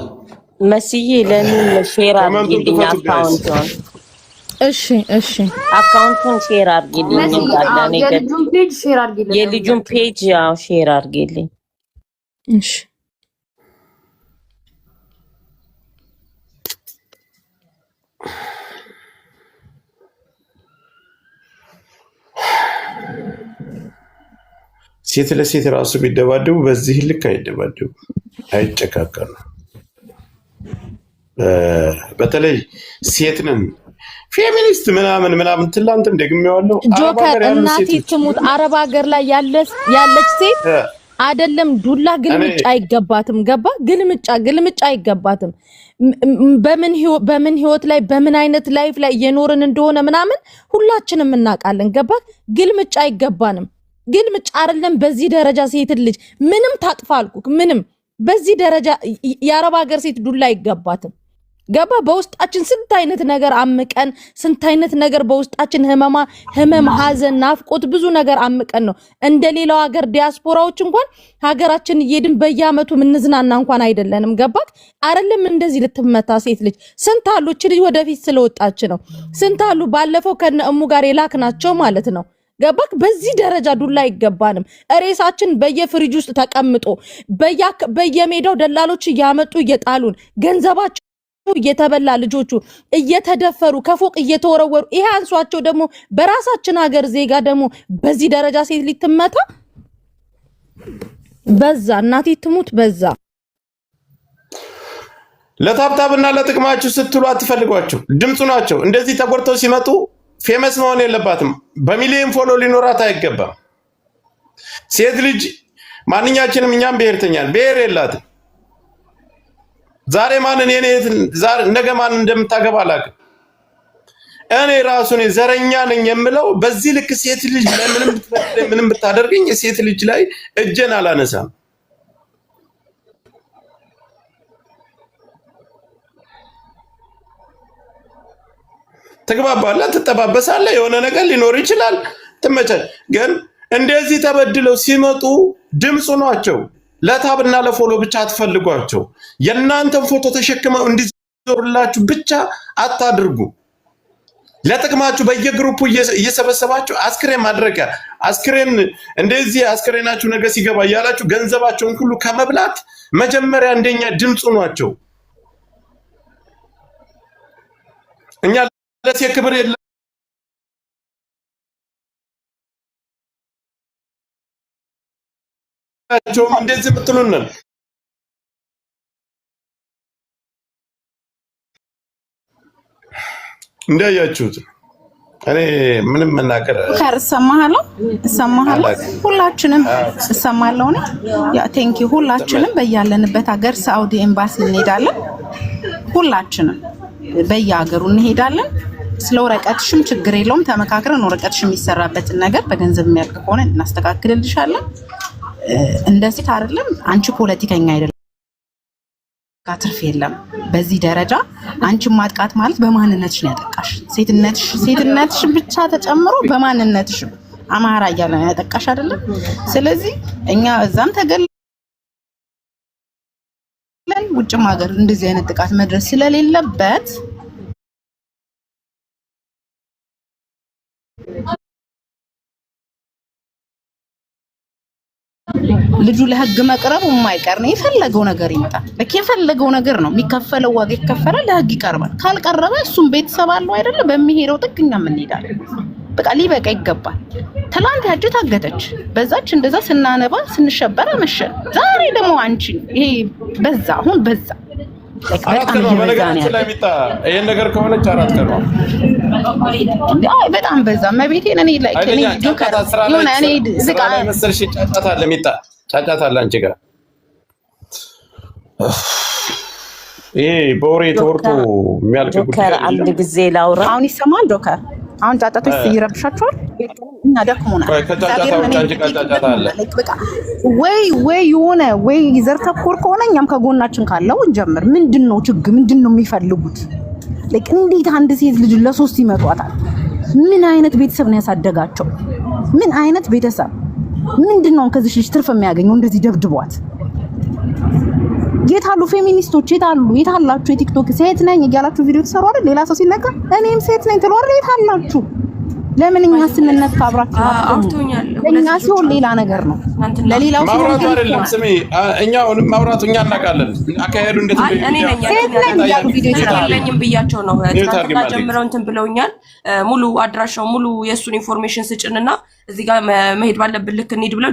መስዬ ለምን ሼር አድርጊልኝ አካውንቱን። እሺ አካውንቱን ሼር አድርጊልኝ። የልጁን ፔጅ ያው ሼር አድርጊልኝ። እሺ ሴት ለሴት ራሱ ቢደባደቡ በዚህ ልክ አይደባደቡ፣ አይጨካከሉ። በተለይ ሴት ነን ፌሚኒስት ምናምን ትላንትም ደግሜዋለሁ። ጆከር እናቴ ትሙት አረብ ሀገር ላይ ያለች ሴት አይደለም ዱላ ግልምጫ አይገባትም። ገባ? ግልምጫ አይገባትም። በምን ህይወት ላይ በምን አይነት ላይፍ ላይ እየኖርን እንደሆነ ምናምን ሁላችንም እናውቃለን። ገባ? ግልምጫ አይገባንም። ግልምጫ አይደለም በዚህ ደረጃ ሴት ልጅ ምንም ታጥፋ አልኩክ። ምንም በዚህ ደረጃ የአረብ ሀገር ሴት ዱላ አይገባትም። ገባ? በውስጣችን ስንት አይነት ነገር አምቀን ስንት አይነት ነገር በውስጣችን ህመም፣ ሀዘን፣ ናፍቆት ብዙ ነገር አምቀን ነው እንደሌላው ሀገር ዲያስፖራዎች እንኳን ሀገራችን እየድን በየአመቱ ምንዝናና እንኳን አይደለንም። ገባክ? አይደለም እንደዚህ ልትመታ ሴት ልጅ ስንት አሉ። እቺ ልጅ ወደፊት ስለወጣች ነው። ስንት አሉ ባለፈው ከነ እሙ ጋር የላክናቸው ማለት ነው። ገባክ? በዚህ ደረጃ ዱላ አይገባንም። ሬሳችን በየፍሪጅ ውስጥ ተቀምጦ በየሜዳው ደላሎች እያመጡ እየጣሉን ገንዘባቸው እየተበላ ልጆቹ እየተደፈሩ ከፎቅ እየተወረወሩ ይሄ አንሷቸው ደግሞ በራሳችን ሀገር ዜጋ ደግሞ በዚህ ደረጃ ሴት ልትመታ በዛ። እናቴ ትሙት በዛ። ለታብታብና ለጥቅማችሁ ስትሉ አትፈልጓቸው። ድምፁ ናቸው። እንደዚህ ተጎድተው ሲመጡ ፌመስ መሆን የለባትም። በሚሊዮን ፎሎ ሊኖራት አይገባም። ሴት ልጅ ማንኛችንም እኛም ብሔርተኛል ብሔር የላትም። ዛሬ ማንን ነገ ማን እንደምታገባ አላውቅም። እኔ ራሱ ዘረኛ ነኝ የምለው በዚህ ልክ ሴት ልጅ ላይ ምንም ብታደርገኝ ሴት ልጅ ላይ እጄን አላነሳም። ትግባባለህ፣ ትጠባበሳለህ፣ የሆነ ነገር ሊኖር ይችላል፣ ትመቻች። ግን እንደዚህ ተበድለው ሲመጡ ድምፁ ናቸው። ለታብና ለፎሎ ብቻ አትፈልጓቸው። የእናንተን ፎቶ ተሸክመው እንዲዞርላችሁ ብቻ አታድርጉ። ለጥቅማችሁ በየግሩፑ እየሰበሰባችሁ አስክሬን ማድረጊያ አስክሬን እንደዚህ አስክሬናችሁ ነገ ሲገባ እያላችሁ ገንዘባቸውን ሁሉ ከመብላት መጀመሪያ እንደኛ ድምፁ ናቸው። እኛ ለሴት ክብር የለ እንደዚህ የምትሉን እንዳያችሁት እኔ ምንም መናገር እሰማሃለሁ ሁላችንም እሰማለሁ ነው ያ ቴንኪ ሁላችንም በያለንበት ሀገር ሳውዲ ኤምባሲ እንሄዳለን ሁላችንም በየሀገሩ እንሄዳለን ስለ ወረቀትሽም ችግር የለውም ተመካክረን ወረቀትሽ የሚሰራበትን ነገር በገንዘብ የሚያልቅ ከሆነ እናስተካክልልሻለን እንደዚህ አይደለም አንቺ ፖለቲከኛ አይደለም ካትርፍ የለም በዚህ ደረጃ አንቺ ማጥቃት ማለት በማንነትሽ ነው ያጠቃሽ ሴትነትሽ ብቻ ተጨምሮ በማንነትሽ አማራ እያለ ነው ያጠቃሽ አይደለም ስለዚህ እኛ እዛም ተገለን ውጭም ሀገር እንደዚህ አይነት ጥቃት መድረስ ስለሌለበት ልጁ ለህግ መቅረብ የማይቀር ነው የፈለገው ነገር ይመጣል የፈለገው ነገር ነው የሚከፈለው ዋጋ ይከፈላል ለህግ ይቀርባል ካልቀረበ እሱም ቤተሰብ አለው አይደለ በሚሄደው ጥቅኛ ምን ይላል በቃ ሊበቃ ይገባል ትላንት ያጅ ታገተች በዛች እንደዛ ስናነባ ስንሸበር አመሸ ዛሬ ደግሞ አንቺ ይሄ በዛ አሁን በዛ ይሄን ነገር ከሆነ ጫራት ከሆነ በጣም በዛ መቤቴን እኔ ላይ ከኔ ጆከር የሆነ እኔ ዝቃ መሰልሽ ጫጫታ አለ ሚጣ ጫጫታ አለ አንቺ ጋር ይሄ ቦሬ ተወርቶ የሚያልቅ ጆከር አንድ ጊዜ ላውራ አሁን ይሰማል ጆከር አሁን ጫጫታ ይረብሻቸዋል እና ደክሞናል ከጫጫታው አንቺ ጋር ጫጫታ አለ ወይ የሆነ ወይ ዘር ተኮር ከሆነ እኛም ከጎናችን ካለው እንጀምር ምንድነው ችግር ምንድነው የሚፈልጉት እንዴት አንድ ሴት ልጅ ለሶስት ይመጧታል ምን አይነት ቤተሰብ ነው ያሳደጋቸው ምን አይነት ቤተሰብ ምንድነው ከዚህ ልጅ ትርፍ የሚያገኘው እንደዚህ ደብድቧት የታሉ ፌሚኒስቶች የታላችሁ የቲክቶክ ሴት ነኝ እያላችሁ ቪዲዮ ተሰሩ አይደል ሌላ ሰው ሲነገር እኔም ሴት ነኝ ትሉ አይደል የታላችሁ ለምን እኛ ስንነካ አብራችሁ አውርቶኛል ለኛ ሲሆን ሌላ ነገር ነው ለሌላው ሲሆን ማውራቱ አይደለም ስሚ እኛውንም ማውራቱ እኛ እናውቃለን አካሄዱ እንዴት ነው ብያቸው ነው ትናንትና ጀምረው እንትን ብለውኛል ሙሉ አድራሻው ሙሉ የሱን ኢንፎርሜሽን ስጭንና እዚህ ጋር መሄድ ባለብን ልክ እንሂድ ብለው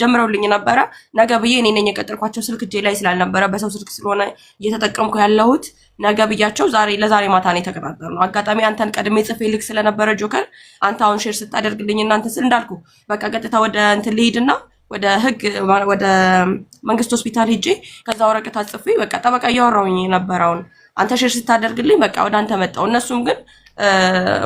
ጀምረውልኝ ነበረ ነገ ብዬ እኔ ነኝ የቀጠርኳቸው ስልክ እጄ ላይ ስላልነበረ በሰው ስልክ ስለሆነ እየተጠቀምኩ ያለሁት ነገ ብያቸው ለዛሬ ማታ ነው የተቀጣጠርነው አጋጣሚ አንተን ቀድሜ ጽፌ ልክ ስለነበረ ጆከር አንተ አሁን ሼር ስታደርግልኝ እናንተ ስል እንዳልኩ በቃ ቀጥታ ወደ እንትን ልሂድና ወደ ህግ ወደ መንግስት ሆስፒታል ሄጄ ከዛ ወረቀት አጽፌ በቃ ጠበቃ እያወራሁኝ ነበረውን አንተ ሼር ስታደርግልኝ በቃ ወደ አንተ መጣው እነሱም ግን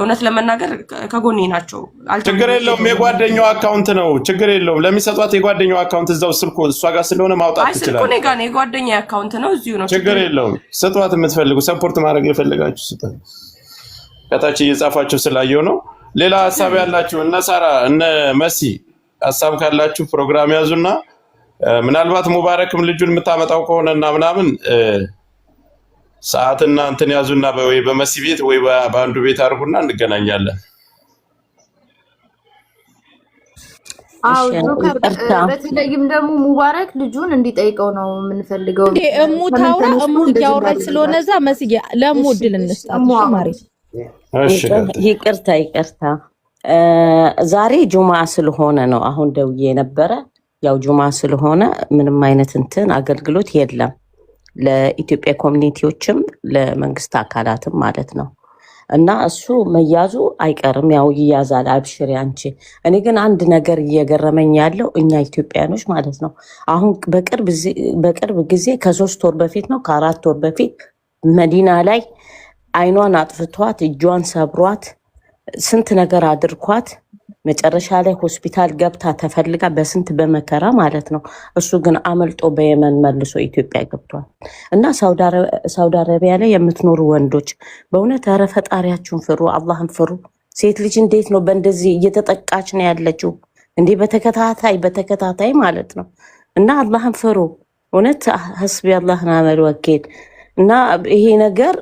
እውነት ለመናገር ከጎኔ ናቸው ችግር የለውም የጓደኛው አካውንት ነው ችግር የለውም ለሚሰጧት የጓደኛው አካውንት እዛው ስልኩ እሷ ጋር ስለሆነ ማውጣት ይችላል ስልኩ እኔ ጋር ነው የጓደኛው አካውንት ነው እዚሁ ነው ችግር የለውም ስጧት የምትፈልጉ ሰፖርት ማድረግ የፈለጋችሁ ስጧት ከታች እየጻፋችሁ ስላየው ነው ሌላ ሐሳብ ያላችሁ እነ ሳራ እነ መሲ ሐሳብ ካላችሁ ፕሮግራም ያዙና ምናልባት ሙባረክም ልጁን የምታመጣው ከሆነና ምናምን ሰዓትና እንትን ያዙና ወይ በመሲ ቤት ወይ በአንዱ ቤት አርጉና እንገናኛለን በተለይም ደግሞ ሙባረክ ልጁን እንዲጠይቀው ነው የምንፈልገው እሙታውራ እያወራች ስለሆነ እዛ መስዬ ለሞድል እንስጣት ማሪ ይቅርታ ዛሬ ጁማ ስለሆነ ነው አሁን ደውዬ ነበረ ያው ጁማ ስለሆነ ምንም አይነት እንትን አገልግሎት የለም ለኢትዮጵያ ኮሚኒቲዎችም ለመንግስት አካላትም ማለት ነው እና እሱ መያዙ አይቀርም ያው ይያዛል አብሽሪ አንቺ እኔ ግን አንድ ነገር እየገረመኝ ያለው እኛ ኢትዮጵያኖች ማለት ነው አሁን በቅርብ ጊዜ ከ3 ወር በፊት ነው ከ4 ወር በፊት መዲና ላይ አይኗን አጥፍቷት እጇን ሰብሯት ስንት ነገር አድርኳት መጨረሻ ላይ ሆስፒታል ገብታ ተፈልጋ በስንት በመከራ ማለት ነው እሱ ግን አመልጦ በየመን መልሶ ኢትዮጵያ ገብቷል እና ሳውዲ አረቢያ ላይ የምትኖሩ ወንዶች በእውነት ኧረ ፈጣሪያችሁን ፍሩ አላህን ፍሩ ሴት ልጅ እንዴት ነው በእንደዚህ እየተጠቃች ነው ያለችው እንዴ በተከታታይ ማለት ነው እና አላህን ፍሩ እውነት ሐስቢ አላህ ወኒዕመል ወኪል እና ይሄ ነገር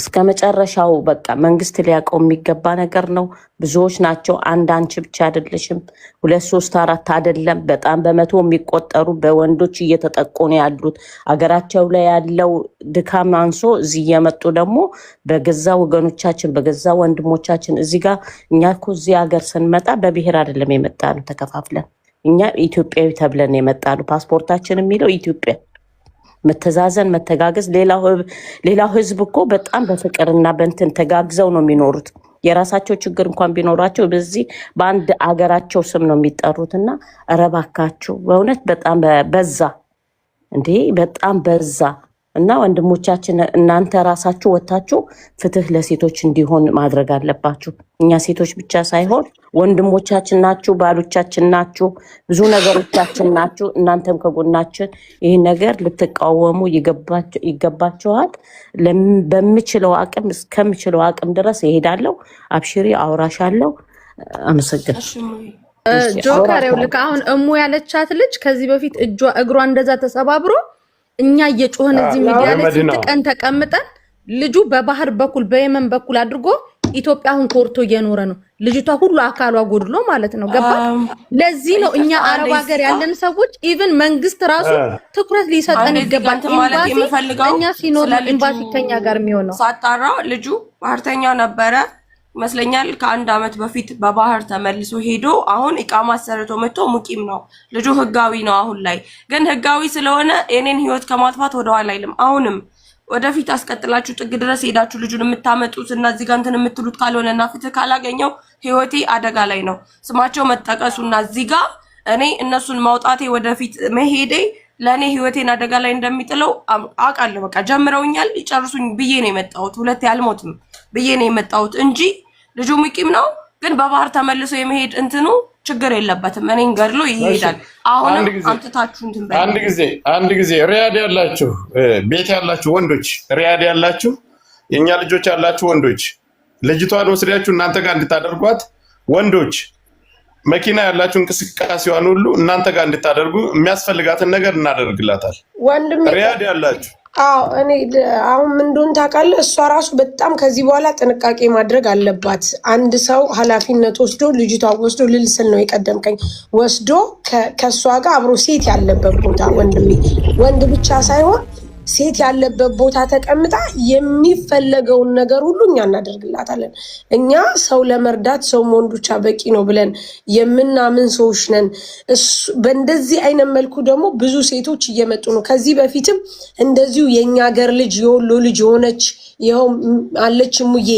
እስከ መጨረሻው በቃ መንግስት ሊያቆም የሚገባ ነገር ነው ብዙዎች ናቸው አንቺ ብቻ አይደለሽም 2 3 4 አይደለም በጣም በመቶ የሚቆጠሩ በወንዶች እየተጠቁ ነው ያሉት አገራቸው ላይ ያለው ድካም አንሶ እዚህ የመጡ ደግሞ በገዛ ወገኖቻችን በገዛ ወንድሞቻችን እዚህ ጋር እኛ እኮ እዚህ ሀገር ስንመጣ በብሔር አይደለም የመጣነው ተከፋፍለን እኛ ኢትዮጵያዊ ተብለን የመጣነው ፓስፖርታችን የሚለው ኢትዮጵያ መተዛዘን፣ መተጋገዝ። ሌላው ህዝብ እኮ በጣም በፍቅርና በእንትን ተጋግዘው ነው የሚኖሩት። የራሳቸው ችግር እንኳን ቢኖራቸው በዚህ በአንድ አገራቸው ስም ነው የሚጠሩትና ኧረ እባካችሁ በእውነት በጣም በዛ እንዴ፣ በጣም በዛ እና ወንድሞቻችን እናንተ ራሳችሁ ወታችሁ ፍትህ ለሴቶች እንዲሆን ማድረግ አለባችሁ። እኛ ሴቶች ብቻ ሳይሆን ወንድሞቻችን ናችሁ፣ ባሎቻችን ናችሁ፣ ብዙ ነገሮቻችን ናችሁ። እናንተም ከጎናችን ይህን ነገር ልትቃወሙ ይገባችኋል። በምችለው አቅም እስከምችለው አቅም ድረስ እሄዳለሁ። አብሽሪ፣ አውራሻለሁ። አመሰግናለሁ። ጆከሬው ልክ አሁን እሙ ያለቻት ልጅ ከዚህ በፊት እግሯ እንደዛ ተሰባብሮ እኛ እየጮህን እዚህ ሚዲያ ላይ ስንት ቀን ተቀምጠን ልጁ በባህር በኩል በየመን በኩል አድርጎ ኢትዮጵያ አሁን ኮርቶ እየኖረ ነው። ልጅቷ ሁሉ አካሏ ጎድሎ ማለት ነው። ገባ? ለዚህ ነው እኛ አረብ ሀገር ያለን ሰዎች ኢቭን መንግስት ራሱ ትኩረት ሊሰጠን ይገባል። እኛ ሲኖር ኤምባሲ ከኛ ጋር የሚሆነው ሳጣራ ልጁ ባህርተኛ ነበረ ይመስለኛል። ከአንድ አመት በፊት በባህር ተመልሶ ሄዶ አሁን ኢቃማ ሰርቶ መጥቶ ሙቂም ነው። ልጁ ህጋዊ ነው። አሁን ላይ ግን ህጋዊ ስለሆነ የኔን ህይወት ከማጥፋት ወደኋላ አይልም። አሁንም ወደፊት አስቀጥላችሁ ጥግ ድረስ ሄዳችሁ ልጁን የምታመጡት እና እዚህ ጋር እንትን የምትሉት ካልሆነና ፍትህ ካላገኘው ህይወቴ አደጋ ላይ ነው። ስማቸው መጠቀሱና እዚህ ጋር እኔ እነሱን ማውጣቴ ወደፊት መሄዴ ለኔ ህይወቴን አደጋ ላይ እንደሚጥለው አውቃለሁ። በቃ ጀምረውኛል፣ ይጨርሱኝ ብዬ ነው የመጣሁት። ሁለቴ አልሞትም ብዬ ነው የመጣሁት እንጂ ልጁ ሙቂም ነው። ግን በባህር ተመልሶ የመሄድ እንትኑ ችግር የለበትም። እኔን ገድሎ ይሄዳል። አሁንም አምጥታችሁ እንትን በል። አንድ ጊዜ ሪያድ ያላችሁ ቤት ያላችሁ ወንዶች፣ ሪያድ ያላችሁ የኛ ልጆች ያላችሁ ወንዶች ልጅቷን ወስዳችሁ እናንተ ጋር እንድታደርጓት፣ ወንዶች መኪና ያላችሁ እንቅስቃሴዋን ሁሉ እናንተ ጋር እንድታደርጉ የሚያስፈልጋትን ነገር እናደርግላታል። ወንድም ሪያድ ያላችሁ እኔ አሁን ምን እንደሆነ ታውቃለህ? እሷ ራሱ በጣም ከዚህ በኋላ ጥንቃቄ ማድረግ አለባት። አንድ ሰው ኃላፊነት ወስዶ ልጅቷ ወስዶ ልልስል ነው የቀደምከኝ ወስዶ ከእሷ ጋር አብሮ ሴት ያለበት ቦታ ወንድሜ፣ ወንድ ብቻ ሳይሆን ሴት ያለበት ቦታ ተቀምጣ የሚፈለገውን ነገር ሁሉ እኛ እናደርግላታለን። እኛ ሰው ለመርዳት ሰው መሆን ብቻ በቂ ነው ብለን የምናምን ሰዎች ነን። በእንደዚህ አይነት መልኩ ደግሞ ብዙ ሴቶች እየመጡ ነው። ከዚህ በፊትም እንደዚሁ የኛ ሀገር ልጅ የወሎ ልጅ የሆነች ይኸው አለች ሙዬ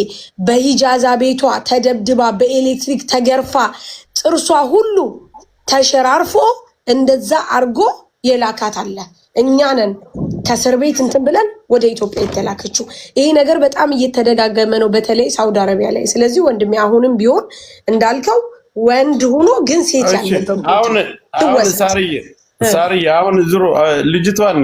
በሂጃዛ ቤቷ ተደብድባ በኤሌክትሪክ ተገርፋ ጥርሷ ሁሉ ተሸራርፎ እንደዛ አርጎ የላካት አለ። እኛ ነን ከእስር ቤት እንትን ብለን ወደ ኢትዮጵያ የተላከችው። ይሄ ነገር በጣም እየተደጋገመ ነው፣ በተለይ ሳውዲ አረቢያ ላይ። ስለዚህ ወንድሜ አሁንም ቢሆን እንዳልከው ወንድ ሆኖ ግን ሴት ያለበት አሁን ሳርዬ አሁን ዙሮ ልጅቷን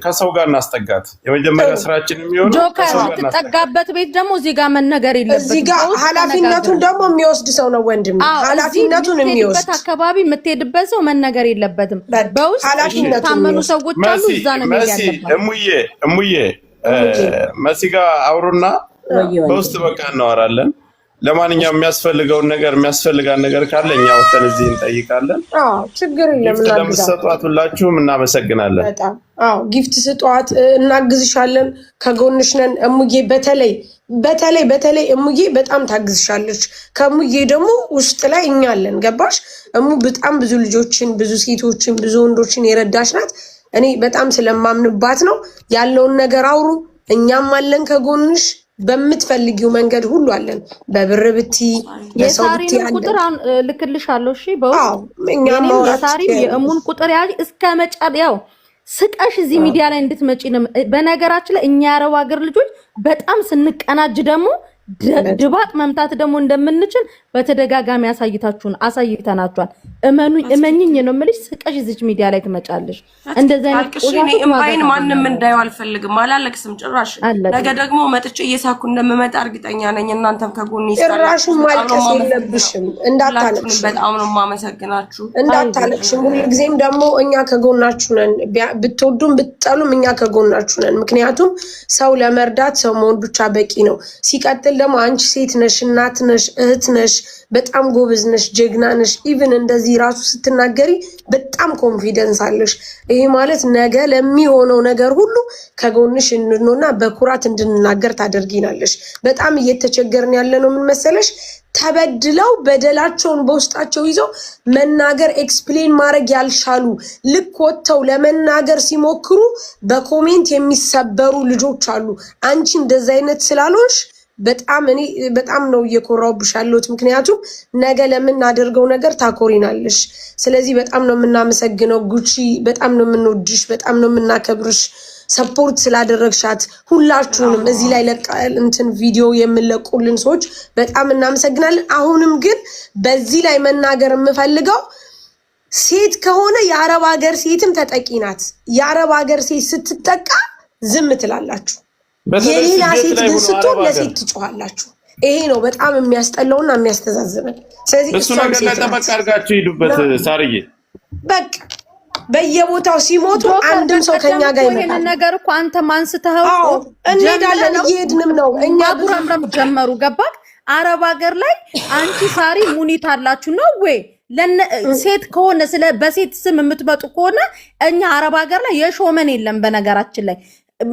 ከሰው ጋር እናስጠጋት። የመጀመሪያ ስራችን የሚሆነው ጆከር ትጠጋበት ቤት ደግሞ እዚህ ጋር መነገር የለበትም። እዚህ ጋር ኃላፊነቱን ደግሞ የሚወስድ ሰው ነው ወንድም። ኃላፊነቱን የሚወስድ አካባቢ የምትሄድበት ሰው መነገር የለበትም። በውስጥ ታመኑ ሰዎች አሉ፣ እዛ ነው ያለበት። እሙዬ መሲ ጋር አውሩና በውስጥ በቃ እናወራለን። ለማንኛውም የሚያስፈልገውን ነገር የሚያስፈልጋን ነገር ካለ እኛ ወተን እዚህ እንጠይቃለን። ችግር የለም። ለምትሰጧት ሁላችሁም እናመሰግናለን። በጣም ጊፍት ስጧት፣ እናግዝሻለን፣ ከጎንሽ ነን። እሙዬ በተለይ እሙዬ በጣም ታግዝሻለች። ከእሙዬ ደግሞ ውስጥ ላይ እኛ አለን። ገባሽ? እሙ በጣም ብዙ ልጆችን፣ ብዙ ሴቶችን፣ ብዙ ወንዶችን የረዳሽ ናት። እኔ በጣም ስለማምንባት ነው። ያለውን ነገር አውሩ፣ እኛም አለን ከጎንሽ። በምትፈልጊው መንገድ ሁሉ አለን። በብር ብቲ በሰው ብቲ አለን። ቁጥር ልክልሻለሁ። እሺ በውስጥ የሳሪም የእሙን ቁጥር ያዥ እስከ መጨረሻው ስቀሽ እዚህ ሚዲያ ላይ እንድትመጪ ነው። በነገራችን ላይ እኛ የአረብ ሀገር ልጆች በጣም ስንቀናጅ ደግሞ ድባቅ መምታት ደግሞ እንደምንችል በተደጋጋሚ አሳይተናችኋል። እመኝኝ ነው የምልሽ። ስቀሽ እዚህ ሚዲያ ላይ ትመጫለሽ። እንደዚህ አይነት እምባይን ማንም እንዳየው አልፈልግም። አላለቅስም ጭራሽ። ነገ ደግሞ መጥቼ እየሳኩ እንደምመጣ እርግጠኛ ነኝ። እናንተም ከጎኔ ጭራሽ ማልቀስ የለብሽም። እንዳታለቅሽ። በጣም ነው የማመሰግናችሁ። እንዳታለቅሽም። ሁልጊዜም ደግሞ እኛ ከጎናችሁ ነን። ብትወዱም ብትጠሉም እኛ ከጎናችሁ ነን። ምክንያቱም ሰው ለመርዳት ሰው መሆን ብቻ በቂ ነው። ሲቀጥል ደግሞ አንቺ ሴት ነሽ፣ እናት ነሽ፣ እህት ነሽ፣ በጣም ጎበዝ ነሽ፣ ጀግና ነሽ። ኢቭን እንደዚህ ራሱ ስትናገሪ በጣም ኮንፊደንስ አለሽ። ይሄ ማለት ነገ ለሚሆነው ነገር ሁሉ ከጎንሽ እንድንሆንና በኩራት እንድንናገር ታደርጊናለሽ። በጣም እየተቸገርን ያለ ነው ምን መሰለሽ? ተበድለው በደላቸውን በውስጣቸው ይዘው መናገር ኤክስፕሌን ማድረግ ያልቻሉ ልክ ወጥተው ለመናገር ሲሞክሩ በኮሜንት የሚሰበሩ ልጆች አሉ። አንቺ እንደዛ አይነት ስላልሆንሽ በጣም ነው እየኮራውብሽ ያለሁት። ምክንያቱም ነገ ለምናደርገው ነገር ታኮሪናለሽ። ስለዚህ በጣም ነው የምናመሰግነው ጉቺ። በጣም ነው የምንወድሽ፣ በጣም ነው የምናከብርሽ። ሰፖርት ስላደረግሻት ሁላችሁንም እዚህ ላይ እንትን ቪዲዮ የምንለቁልን ሰዎች በጣም እናመሰግናለን። አሁንም ግን በዚህ ላይ መናገር የምፈልገው ሴት ከሆነ የአረብ ሀገር ሴትም ተጠቂ ናት። የአረብ ሀገር ሴት ስትጠቃ ዝም ትላላችሁ። የሌላ ሴት ግን ስትሆን ለሴት ትጮሃላችሁ። ይሄ ነው በጣም የሚያስጠላውና የሚያስተዛዝበን። ስለዚህ እሱ ነገር ላይ ጠበቅ አድርጋችሁ ሂዱበት። ሳርዬ በቃ በየቦታው ሲሞቱ አንድም ሰው ከኛ ጋር ይመጣል። ይሄን ነገር እኮ አንተ ማንስተኸው እንሄዳለን፣ እየሄድንም ነው። እኛ ጉረምረም ጀመሩ። ገባክ? አረብ ሀገር ላይ አንቺ ሳሪ ሙኒት አላችሁ ነው ወይ? ሴት ከሆነ በሴት ስም የምትመጡ ከሆነ እኛ አረብ ሀገር ላይ የሾመን የለም። በነገራችን ላይ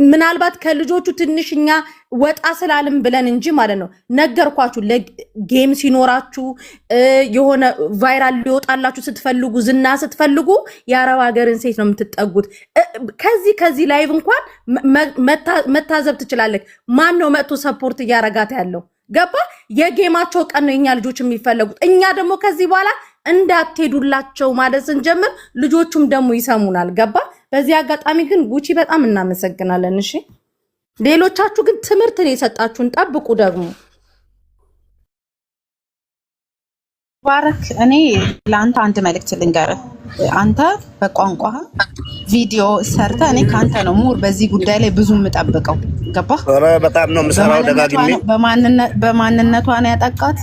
ምናልባት ከልጆቹ ትንሽኛ ወጣ ስላልም ብለን እንጂ ማለት ነው። ነገርኳችሁ። ለጌም ሲኖራችሁ የሆነ ቫይራል ሊወጣላችሁ ስትፈልጉ፣ ዝና ስትፈልጉ የአረብ ሀገርን ሴት ነው የምትጠጉት። ከዚህ ላይቭ እንኳን መታዘብ ትችላለህ። ማን ነው መጥቶ ሰፖርት እያረጋት ያለው? ገባ? የጌማቸው ቀን ነው የኛ ልጆች የሚፈለጉት። እኛ ደግሞ ከዚህ በኋላ እንዳትሄዱላቸው ማለት ስንጀምር ልጆቹም ደግሞ ይሰሙናል። ገባ? በዚህ አጋጣሚ ግን ጉቺ በጣም እናመሰግናለን። እሺ፣ ሌሎቻችሁ ግን ትምህርትን የሰጣችሁን ጠብቁ። ደግሞ ባረክ፣ እኔ ለአንተ አንድ መልእክት ልንገርህ። አንተ በቋንቋ ቪዲዮ ሰርተ እኔ ከአንተ ነው ሙር በዚህ ጉዳይ ላይ ብዙ የምጠብቀው። ገባህ? ኧረ በጣም ነው የምሰራው ደጋግሜ። በማንነቷ ነው ያጠቃት።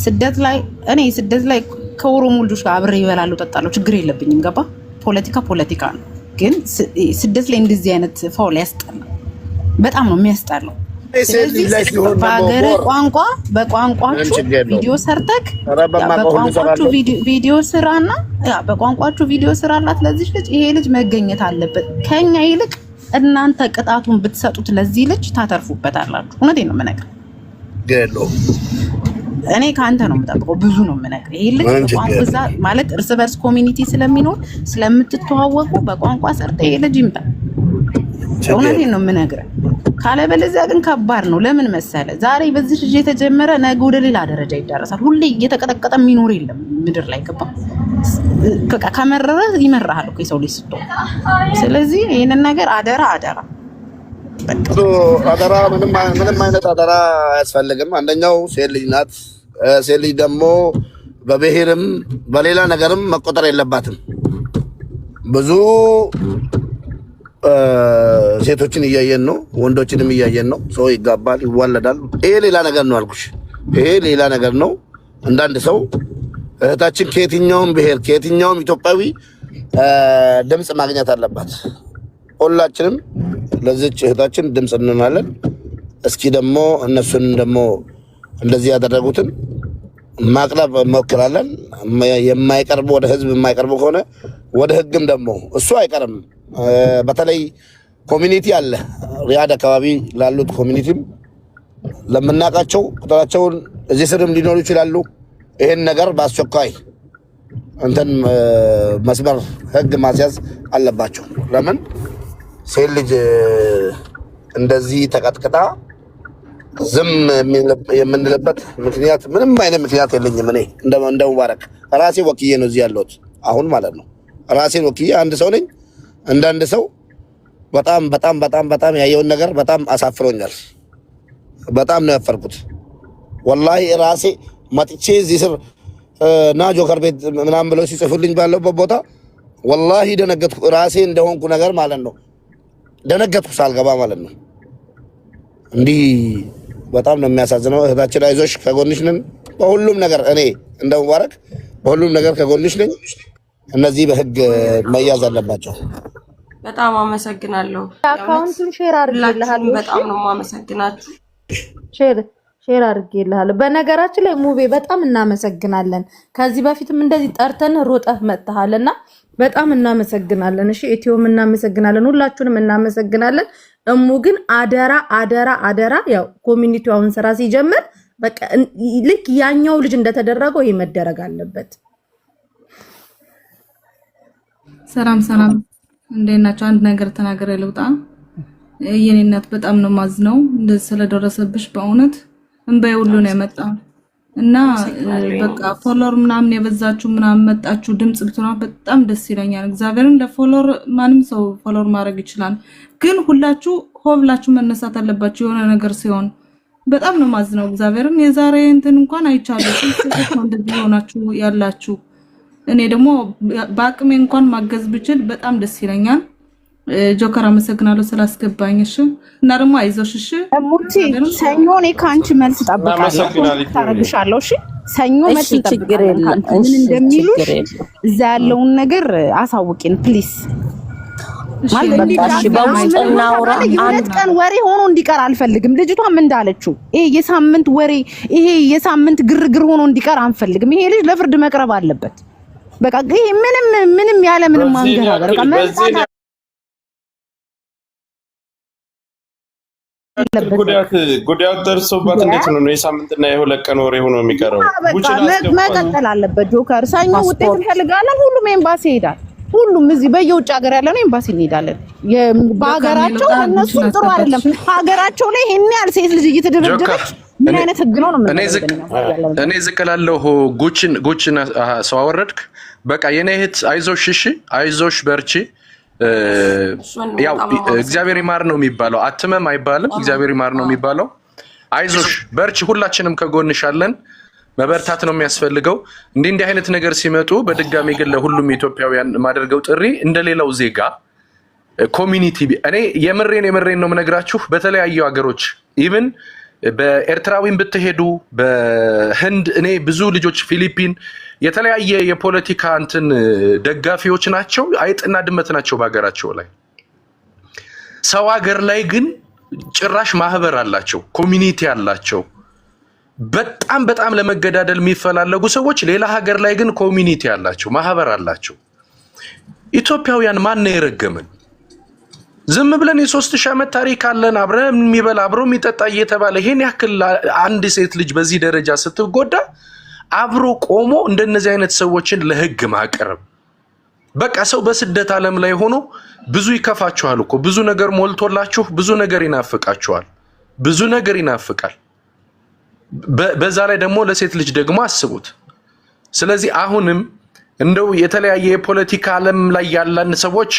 ስደት ላይ ከኦሮሞ ልጆች ጋር አብሬ ይበላሉ ጠጣለሁ፣ ችግር የለብኝም። ገባ? ፖለቲካ ነው። ግን ስደት ላይ እንደዚህ አይነት ፋውል ያስጠላል። በጣም ነው የሚያስጠላው። ስለዚህ በሀገር ቋንቋ በቋንቋችሁ ቪዲዮ ሰርተክ በቋንቋችሁ ቪዲዮ ስራና በቋንቋችሁ ቪዲዮ ስራላት ለዚህ ልጅ። ይሄ ልጅ መገኘት አለበት። ከኛ ይልቅ እናንተ ቅጣቱን ብትሰጡት ለዚህ ልጅ ታተርፉበታላችሁ። እውነቴን ነው የምነግርህ። እኔ ከአንተ ነው የምጠብቀው። ብዙ ነው የምነግርህ። ይሄ ልጅ በቋንቋ ማለት እርስ በርስ ኮሚኒቲ ስለሚኖር ስለምትተዋወቁ በቋንቋ ሰርተ ይሄ ልጅ ይምጣ። እውነቴን ነው የምነግርህ። ካለበለዚያ ግን ከባድ ነው። ለምን መሰለ? ዛሬ በዚህ ልጅ የተጀመረ ነገ ወደ ሌላ ደረጃ ይዳረሳል። ሁሌ እየተቀጠቀጠ የሚኖር የለም ምድር ላይ። ገባ? ከመረረ ይመራሃል እኮ የሰው ልጅ ስትሆን። ስለዚህ ይሄንን ነገር አደራ አደራ፣ ምንም አይነት አደራ አያስፈልግም። አንደኛው ሴት ልጅ ናት። ሴት ልጅ ደግሞ በብሔርም በሌላ ነገርም መቆጠር የለባትም። ብዙ ሴቶችን እያየን ነው፣ ወንዶችንም እያየን ነው። ሰው ይጋባል፣ ይዋለዳል። ይሄ ሌላ ነገር ነው አልኩሽ። ይሄ ሌላ ነገር ነው። እንዳንድ ሰው እህታችን ከየትኛውም ብሔር ከየትኛውም ኢትዮጵያዊ ድምፅ ማግኘት አለባት። ሁላችንም ለዚች እህታችን ድምፅ እንሆናለን። እስኪ ደግሞ እነሱን ደግሞ እንደዚህ ያደረጉትን ማቅረብ እንሞክራለን። የማይቀርቡ ወደ ህዝብ የማይቀርቡ ከሆነ ወደ ህግም ደግሞ እሱ አይቀርም። በተለይ ኮሚኒቲ አለ ሪያድ አካባቢ ላሉት ኮሚኒቲም ለምናውቃቸው ቁጥራቸውን እዚህ ስርም ሊኖሩ ይችላሉ። ይሄን ነገር በአስቸኳይ እንትን መስመር ህግ ማስያዝ አለባቸው። ለምን ሴት ልጅ እንደዚህ ተቀጥቅጣ ዝም የምንልበት ምክንያት ምንም አይነት ምክንያት የለኝም። እኔ እንደ ሙባረክ ራሴ ወክዬ ነው እዚህ ያለሁት አሁን ማለት ነው። ራሴን ወክዬ አንድ ሰው ነኝ። እንዳንድ ሰው በጣም ያየውን ነገር በጣም አሳፍሮኛል። በጣም ነው ያፈርኩት። ወላሂ ራሴ መጥቼ እዚህ ስር ና ጆከር ቤት ምናምን ብለው ሲጽፉልኝ ባለበት ቦታ ወላሂ ደነገጥኩ። ራሴ እንደሆንኩ ነገር ማለት ነው ደነገጥኩ ሳልገባ ማለት ነው። እንዲህ በጣም ነው የሚያሳዝነው። እህታችን አይዞሽ፣ ከጎንሽ ነን በሁሉም ነገር። እኔ እንደ ሙባረክ በሁሉም ነገር ከጎንሽ ነኝ። እነዚህ በህግ መያዝ አለባቸው። በጣም አመሰግናለሁ። አካውንቱን ሼር አድርግልሃለሁ። በጣም ነው የማመሰግናችሁ። ሼር ሼር አድርጌልሃለሁ። በነገራችን ላይ ሙቤ በጣም እናመሰግናለን። ከዚህ በፊትም እንደዚህ ጠርተን ሮጠህ መጥተሃልና በጣም እናመሰግናለን። እሺ ኢትዮም እናመሰግናለን፣ ሁላችሁንም እናመሰግናለን። እሙ ግን አደራ አደራ አደራ፣ ያው ኮሚኒቲውን ስራ ሲጀምር በቃ ልክ ያኛው ልጅ እንደተደረገው ይሄ መደረግ አለበት። ሰላም ሰላም፣ እንዴት ናችሁ? አንድ ነገር ተናገረ ልውጣ። የኔ እናት በጣም ነው ማዝነው እንደዚህ ስለደረሰብሽ በእውነት እንባይ ሁሉ ነው የመጣው እና በቃ ፎሎወር ምናምን የበዛችሁ ምናምን መጣችሁ ድምጽ ብትሆና በጣም ደስ ይለኛል። እግዚአብሔርን ለፎሎወር ማንም ሰው ፎሎወር ማድረግ ይችላል፣ ግን ሁላችሁ ሆብላችሁ መነሳት አለባችሁ የሆነ ነገር ሲሆን። በጣም ነው ማዝነው እግዚአብሔርን። የዛሬ እንትን እንኳን አይቻለሁ ስለዚህ እንደዚህ ሆናችሁ ያላችሁ። እኔ ደግሞ በአቅሜ እንኳን ማገዝ ብችል በጣም ደስ ይለኛል። ጆከር አመሰግናለሁ ስላስገባኝ። እሺ እና ደግሞ አይዞሽ። እሺ ሙቲ ሰኞ እኔ ካንቺ መልስ ታረግሻለሁ። እሺ ሰኞ መልስ ይጠብቃለሁ። ምን እንደሚሉሽ እዛ ያለውን ነገር አሳውቂን ፕሊስ። ማለት በውስጥ እናውራ። አንድ ቀን ወሬ ሆኖ እንዲቀር አልፈልግም። ልጅቷ ምን እንዳለችው ይሄ የሳምንት ወሬ ይሄ የሳምንት ግርግር ሆኖ እንዲቀር አንፈልግም። ይሄ ልጅ ለፍርድ መቅረብ አለበት። በቃ ይሄ ምንም ያለ ምንም አንገራገር በቃ መንሳት ጉዳት ደርሶባት እንዴት ነው የሳምንትና የሁለት ቀን ወሬ ሆኖ የሚቀረው? መቀጠል አለበት። ጆከር ሰኞ ውጤት እንፈልጋለን። ሁሉም ኤምባሲ ይሄዳል። ሁሉም እዚህ በየውጭ ሀገር ያለ ነው ኤምባሲ እንሄዳለን። በሀገራቸው እነሱ ጥሩ አይደለም። ሀገራቸው ላይ ይሄን ያህል ሴት ልጅ እየተደበደበች ምን አይነት ህግ ነው ነው? እኔ ዝቅላለሁ። ጉችን ሰው አወረድክ። በቃ የኔ እህት አይዞሽ፣ እሺ አይዞሽ፣ በርቺ። ያው እግዚአብሔር ይማር ነው የሚባለው፣ አትመም አይባልም። እግዚአብሔር ይማር ነው የሚባለው። አይዞሽ በርቺ፣ ሁላችንም ከጎንሽ አለን። መበርታት ነው የሚያስፈልገው። እንዲህ አይነት ነገር ሲመጡ በድጋሚ ግን ለሁሉም ኢትዮጵያውያን ማደርገው ጥሪ እንደሌላው ዜጋ ኮሚኒቲ እኔ የምሬን ነው የምነግራችሁ። በተለያዩ ሀገሮች ኢቭን በኤርትራዊም ብትሄዱ በህንድ እኔ ብዙ ልጆች ፊሊፒን የተለያየ የፖለቲካ እንትን ደጋፊዎች ናቸው፣ አይጥና ድመት ናቸው በሀገራቸው ላይ። ሰው ሀገር ላይ ግን ጭራሽ ማህበር አላቸው፣ ኮሚኒቲ አላቸው። በጣም ለመገዳደል የሚፈላለጉ ሰዎች ሌላ ሀገር ላይ ግን ኮሚኒቲ አላቸው፣ ማህበር አላቸው። ኢትዮጵያውያን ማን ነው የረገመን? ዝም ብለን የ3000 ዓመት ታሪክ አለን፣ አብረን የሚበላ አብሮ የሚጠጣ እየተባለ ይሄን ያክል አንድ ሴት ልጅ በዚህ ደረጃ ስትጎዳ አብሮ ቆሞ እንደነዚህ አይነት ሰዎችን ለህግ ማቅረብ። በቃ ሰው በስደት ዓለም ላይ ሆኖ ብዙ ይከፋችኋል እኮ ብዙ ነገር ሞልቶላችሁ ብዙ ነገር ይናፍቃችኋል፣ ብዙ ነገር ይናፍቃል። በዛ ላይ ደግሞ ለሴት ልጅ ደግሞ አስቡት። ስለዚህ አሁንም እንደው የተለያየ የፖለቲካ ዓለም ላይ ያለን ሰዎች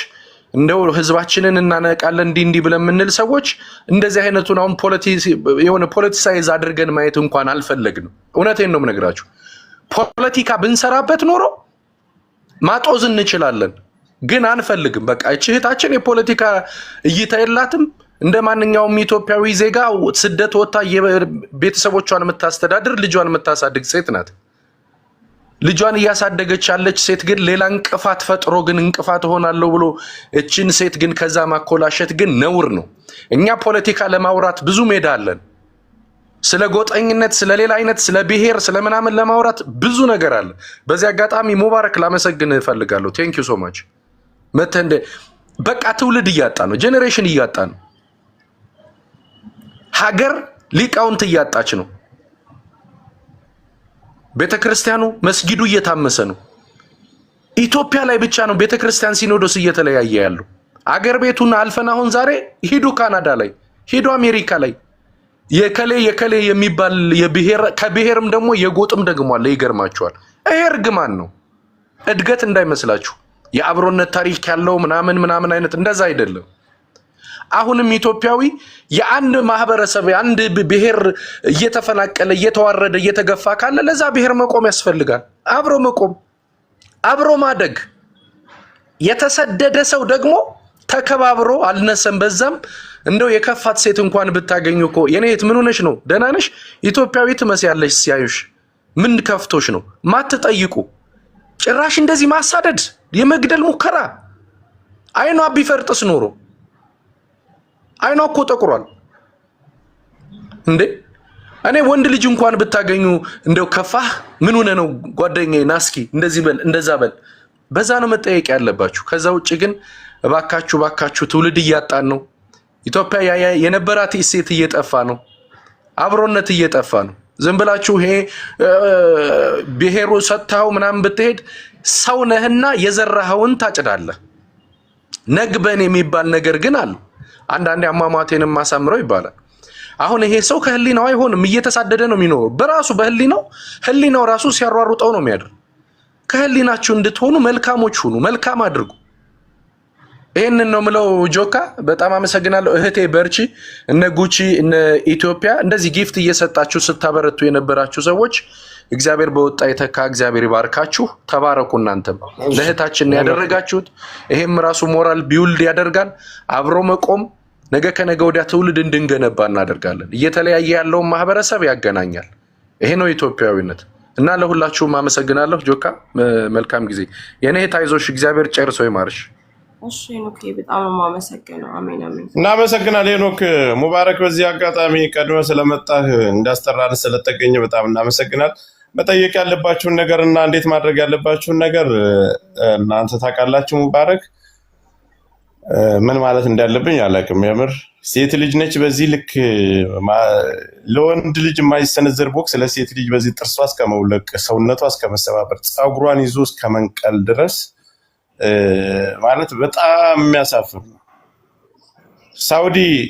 እንደው ህዝባችንን እናነቃለን እንዲህ ብለን የምንል ሰዎች እንደዚህ አይነቱን አሁን የሆነ ፖለቲሳይዝ አድርገን ማየት እንኳን አልፈለግንም። እውነቴን ነው የምነግራችሁ። ፖለቲካ ብንሰራበት ኖሮ ማጦዝ እንችላለን፣ ግን አንፈልግም። በቃ እህታችን የፖለቲካ እይታ የላትም። እንደ ማንኛውም ኢትዮጵያዊ ዜጋ ስደት ወጣ ቤተሰቦቿን የምታስተዳድር ልጇን የምታሳድግ ሴት ናት። ልጇን እያሳደገች ያለች ሴት ግን ሌላ እንቅፋት ፈጥሮ ግን እንቅፋት ሆናለሁ ብሎ እችን ሴት ግን ከዛ ማኮላሸት ግን ነውር ነው። እኛ ፖለቲካ ለማውራት ብዙ ሜዳ አለን። ስለ ጎጠኝነት፣ ስለ ሌላ አይነት፣ ስለ ብሔር፣ ስለ ምናምን ለማውራት ብዙ ነገር አለ። በዚህ አጋጣሚ ሙባረክ ላመሰግን እፈልጋለሁ። ቴንክ ዩ ሶ ማች። መተንደ በቃ ትውልድ እያጣ ነው፣ ጄኔሬሽን እያጣ ነው። ሀገር ሊቃውንት እያጣች ነው። ቤተክርስቲያኑ መስጊዱ እየታመሰ ነው። ኢትዮጵያ ላይ ብቻ ነው ቤተክርስቲያን ሲኖዶስ እየተለያየ ያለው። አገር ቤቱን አልፈን አሁን ዛሬ ሂዱ ካናዳ ላይ ሂዱ አሜሪካ ላይ የከሌ የሚባል የብሔር ከብሔርም ደግሞ የጎጥም ደግሞ አለ። ይገርማችኋል። ይሄ እርግማን ነው፣ እድገት እንዳይመስላችሁ። የአብሮነት ታሪክ ያለው ምናምን አይነት እንደዛ አይደለም። አሁንም ኢትዮጵያዊ የአንድ ማህበረሰብ የአንድ ብሔር እየተፈናቀለ እየተዋረደ እየተገፋ ካለ ለዛ ብሔር መቆም ያስፈልጋል። አብሮ መቆም፣ አብሮ ማደግ። የተሰደደ ሰው ደግሞ ተከባብሮ አልነሰም በዛም እንደው የከፋት ሴት እንኳን ብታገኙ እኮ የኔት ምን ሆነሽ ነው? ደህና ነሽ? ኢትዮጵያዊ ትመስያለሽ ሲያዩሽ። ምን ከፍቶሽ ነው? ማትጠይቁ ጭራሽ እንደዚህ ማሳደድ፣ የመግደል ሙከራ። አይኗ ቢፈርጥስ ኖሮ አይኗ እኮ ጠቁሯል እንዴ! እኔ ወንድ ልጅ እንኳን ብታገኙ እንደው ከፋህ ምን ሆነ ነው ጓደኛዬ ናስኪ እንደዚህ በል እንደዛ በል በዛ ነው መጠየቅ ያለባችሁ። ከዛ ውጭ ግን እባካችሁ ትውልድ እያጣን ነው። ኢትዮጵያ የነበራት እሴት እየጠፋ ነው። አብሮነት እየጠፋ ነው። ዝም ብላችሁ ይሄ ብሔሩ ሰጥተው ምናምን ብትሄድ ሰው ነህና የዘራኸውን ታጭዳለህ። ነግበን የሚባል ነገር ግን አለ። አንዳንዴ አሟሟቴንም ማሳምረው ይባላል። አሁን ይሄ ሰው ከህሊናው አይሆንም፣ እየተሳደደ ነው የሚኖረው። በራሱ ህሊናው ራሱ ሲያሯሩጠው ነው የሚያድር። ከህሊናችሁ እንድትሆኑ መልካሞች ሁኑ፣ መልካም አድርጉ። ይሄንን ነው ምለው። ጆካ በጣም አመሰግናለሁ እህቴ፣ በርቺ። እነ ጉቺ እነ ኢትዮጵያ እንደዚህ ጊፍት እየሰጣችሁ ስታበረቱ የነበራችሁ ሰዎች እግዚአብሔር በወጣ የተካ እግዚአብሔር ይባርካችሁ። ተባረኩ። እናንተም ለእህታችን ያደረጋችሁት ይሄም ራሱ ሞራል ቢውልድ ያደርጋል። አብሮ መቆም ነገ ከነገ ወዲያ ትውልድ እንድንገነባ እናደርጋለን። እየተለያየ ያለውን ማህበረሰብ ያገናኛል። ይሄ ነው ኢትዮጵያዊነት እና ለሁላችሁም አመሰግናለሁ። ጆካ መልካም ጊዜ። የኔ እህት አይዞሽ፣ እግዚአብሔር ጨርሶ ይማርሽ። እሺ ሄኖክ በጣም ነው የማመሰግነው። አሜን አሜን። እናመሰግናለን ሄኖክ ሙባረክ። በዚህ አጋጣሚ ቀድመ ስለመጣህ እንዳስጠራን ስለተገኘ በጣም እናመሰግናል። መጠየቅ ያለባችሁን ነገር እና እንዴት ማድረግ ያለባችሁን ነገር እናንተ ታውቃላችሁ። ሙባረክ ምን ማለት እንዳለብኝ አላውቅም። የምር ሴት ልጅ ነች። በዚህ ልክ ለወንድ ልጅ የማይሰነዘር ቦክስ ለሴት ልጅ በዚህ ጥርሷ እስከመውለቅ ሰውነቷ እስከመሰባበር ፀጉሯን ይዞ እስከመንቀል ድረስ ማለት በጣም የሚያሳፍር ነው።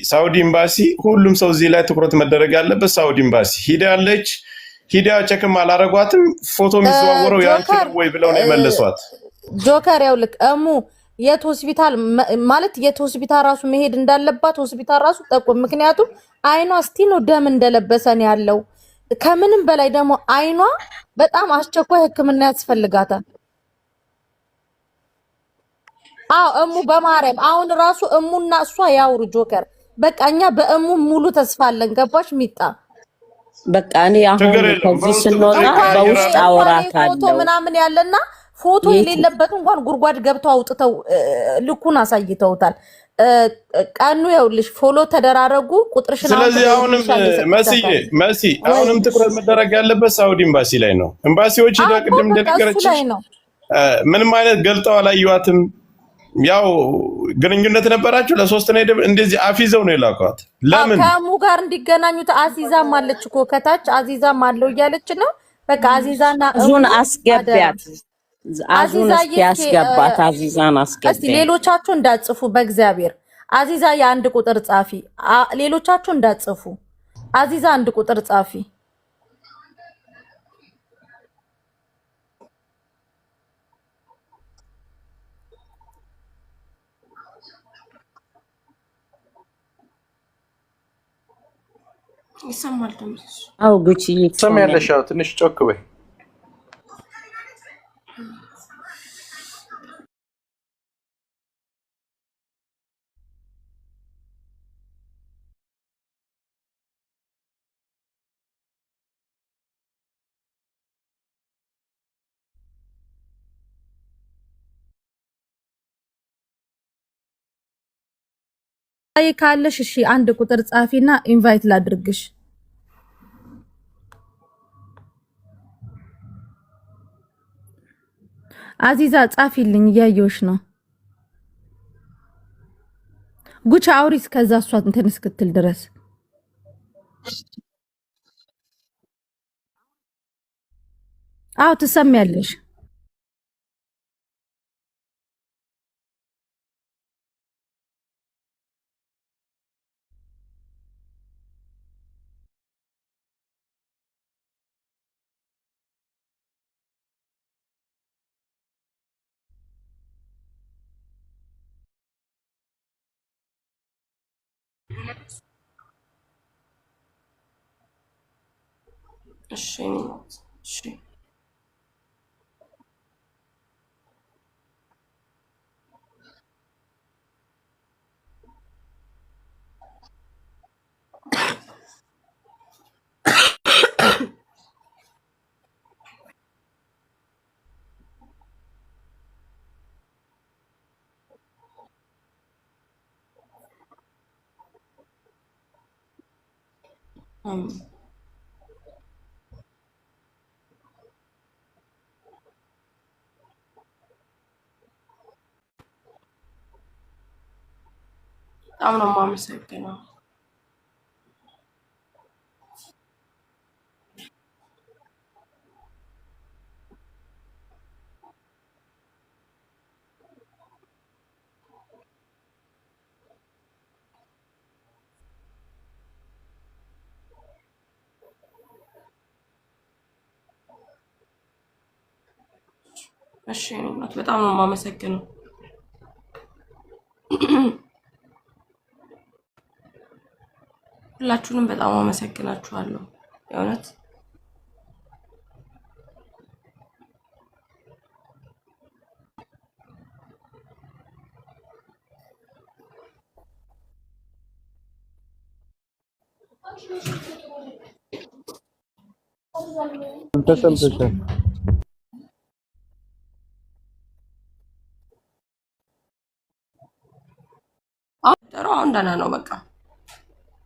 ሳውዲ ኤምባሲ ሁሉም ሰው እዚህ ላይ ትኩረት መደረግ ያለበት ሳውዲ ኤምባሲ ሂዳ ቸክም አላረጓትም። ፎቶ የሚዘዋወረው ያንቺ ወይ ብለው ነው የመለሷት። ጆከር ያውልክ እሙ የት ሆስፒታል ማለት የት ሆስፒታል ራሱ መሄድ እንዳለባት ሆስፒታል ራሱ ጠቁም። ምክንያቱም አይኗ ስቲኖ ደም እንደለበሰ ነው ያለው። ከምንም በላይ ደግሞ አይኗ በጣም አስቸኳይ ሕክምና ያስፈልጋታል። እሙ በማርያም አሁን ራሱ እሙና እሷ ያውሩ ጆከር። በቃ እኛ በእሙ ሙሉ ተስፋ አለን። ገባሽ ሚጣ? በቃ እኔ አሁን ከዚህ ስንወጣ በውስጥ አወራታለሁ ፎቶ ምናምን ያለና ፎቶ የሌለበት እንኳን ጉርጓድ ገብተው አውጥተው ልኩን አሳይተውታል። ቀኑ ይኸውልሽ ፎሎ ተደራረጉ ቁጥርሽን። ስለዚህ አሁንም መሲ አሁንም ትኩረት መደረግ ያለበት ሳውዲ ኤምባሲ ላይ ነው። ኤምባሲዎች ቅድም እንደነገረችሽ ምንም አይነት ገልጠው አላየዋትም። ያው ግንኙነት ነበራችሁ ለሶስት ነው እንደዚህ አፊዘው ነው የላኳት። ለምን ከሙ ጋር እንዲገናኙት አዚዛም አለች እኮ ከታች አዚዛም አለው እያለች ነው። በቃ አዚዛና አዙን አስገቢያት፣ አዙን ያስገባት፣ አዚዛን አስገቢያት። እስቲ ሌሎቻችሁ እንዳጽፉ በእግዚአብሔር አዚዛ የአንድ ቁጥር ጻፊ። ሌሎቻችሁ እንዳጽፉ አዚዛ አንድ ቁጥር ጻፊ። ይሰማል ድምጽ? አው ጉቺ ትሰሚያለሽ? አዎ ትንሽ ጮክ በይ። አይ ካለሽ እሺ አንድ ቁጥር ጻፊና ኢንቫይት ላድርግሽ። አዚዛ ጻፊልኝ እያየሁሽ ነው። ጉቻ አውሪስ ከዛ እሷ እንትን እስክትል ድረስ አው ትሰሚያለሽ። እሺ እሺ በጣም ነው የማመሰግነው። እሺ እናት በጣም ነው የማመሰግነው። ሁላችሁንም በጣም አመሰግናችኋለሁ የእውነት ተሰምተሻል። አሁን ደህና ነው በቃ።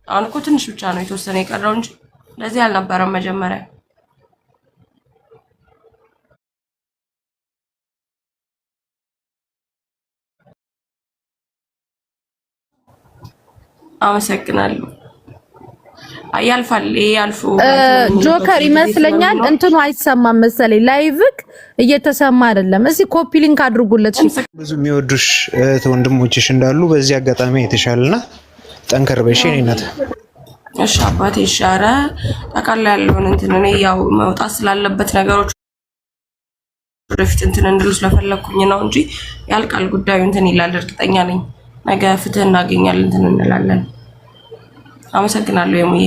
አሁን እኮ ትንሽ ብቻ ነው የተወሰነ የቀረው እንጂ ለዚህ አልነበረም መጀመሪያ። አመሰግናለሁ። ያልፋል ያልፉ ጆከር ይመስለኛል እንትኑ አይሰማም መሰለኝ ላይቭክ እየተሰማ አይደለም። እስኪ ኮፒ ሊንክ አድርጉለት። ብዙ የሚወዱሽ ወንድሞችሽ እንዳሉ በዚህ አጋጣሚ የተሻለና ጠንከር በሽ እኔነት እሺ አባቴ ሻረ ታውቃለህ ያለውን እንትን እኔ ያው መውጣት ስላለበት ነገሮች ወደፊት እንትን እንድሉ ስለፈለኩኝ ነው እንጂ ያልቃል ጉዳዩ እንትን ይላል። እርግጠኛ ነኝ ነገ ፍትህ እናገኛለን እንትን እንላለን። አመሰግናለሁ የሙዬ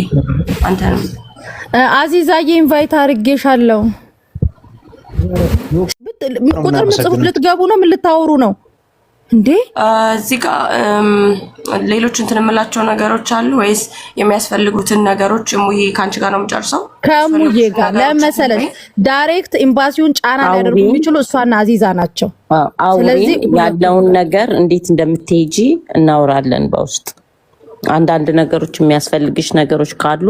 አንተንም አዚዛዬ ኢንቫይት አድርጌሻለሁ። ቁጥር ምጽፉት ልትገቡ ነው ምን ልታወሩ ነው እንዴ? እዚህ ጋር ሌሎች እንትን የምላቸው ነገሮች አሉ ወይስ የሚያስፈልጉትን ነገሮች ሙዬ ካንቺ ጋር ነው የምጨርሰው? ከሙዬ ጋር ለመሰለሽ ዳይሬክት ኤምባሲውን ጫና ሊያደርጉ የሚችሉ እሷና አዚዛ ናቸው። ስለዚህ ያለውን ነገር እንዴት እንደምትሄጂ እናወራለን በውስጥ። አንዳንድ ነገሮች የሚያስፈልግሽ ነገሮች ካሉ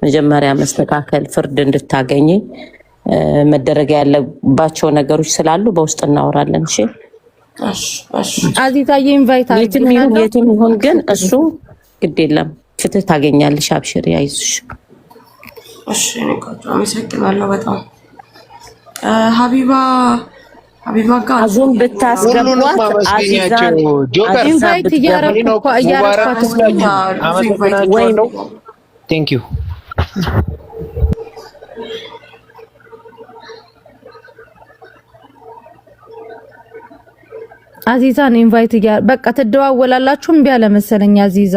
መጀመሪያ መስተካከል ፍርድ እንድታገኝ መደረግ ያለባቸው ነገሮች ስላሉ በውስጥ እናወራለን። እሺ አዚዛዬ ኢንቫይት የትም ይሁን ግን እሱ ግድ የለም ፍትህ ታገኛለሽ። አብሽሪ አይዞሽ። እሺ እኔ ቆንጆ አመሰግናለሁ በጣም ሀቢባ ጋር አዙን ብታስገቧት አዚዛን ኢንቫይት እያረኳት አመሰግናለሁ። ቴንክ ዩ አዚዛን ኢንቫይት በቃ ትደዋወላላችሁ። እምቢ አለ መሰለኝ አዚዛ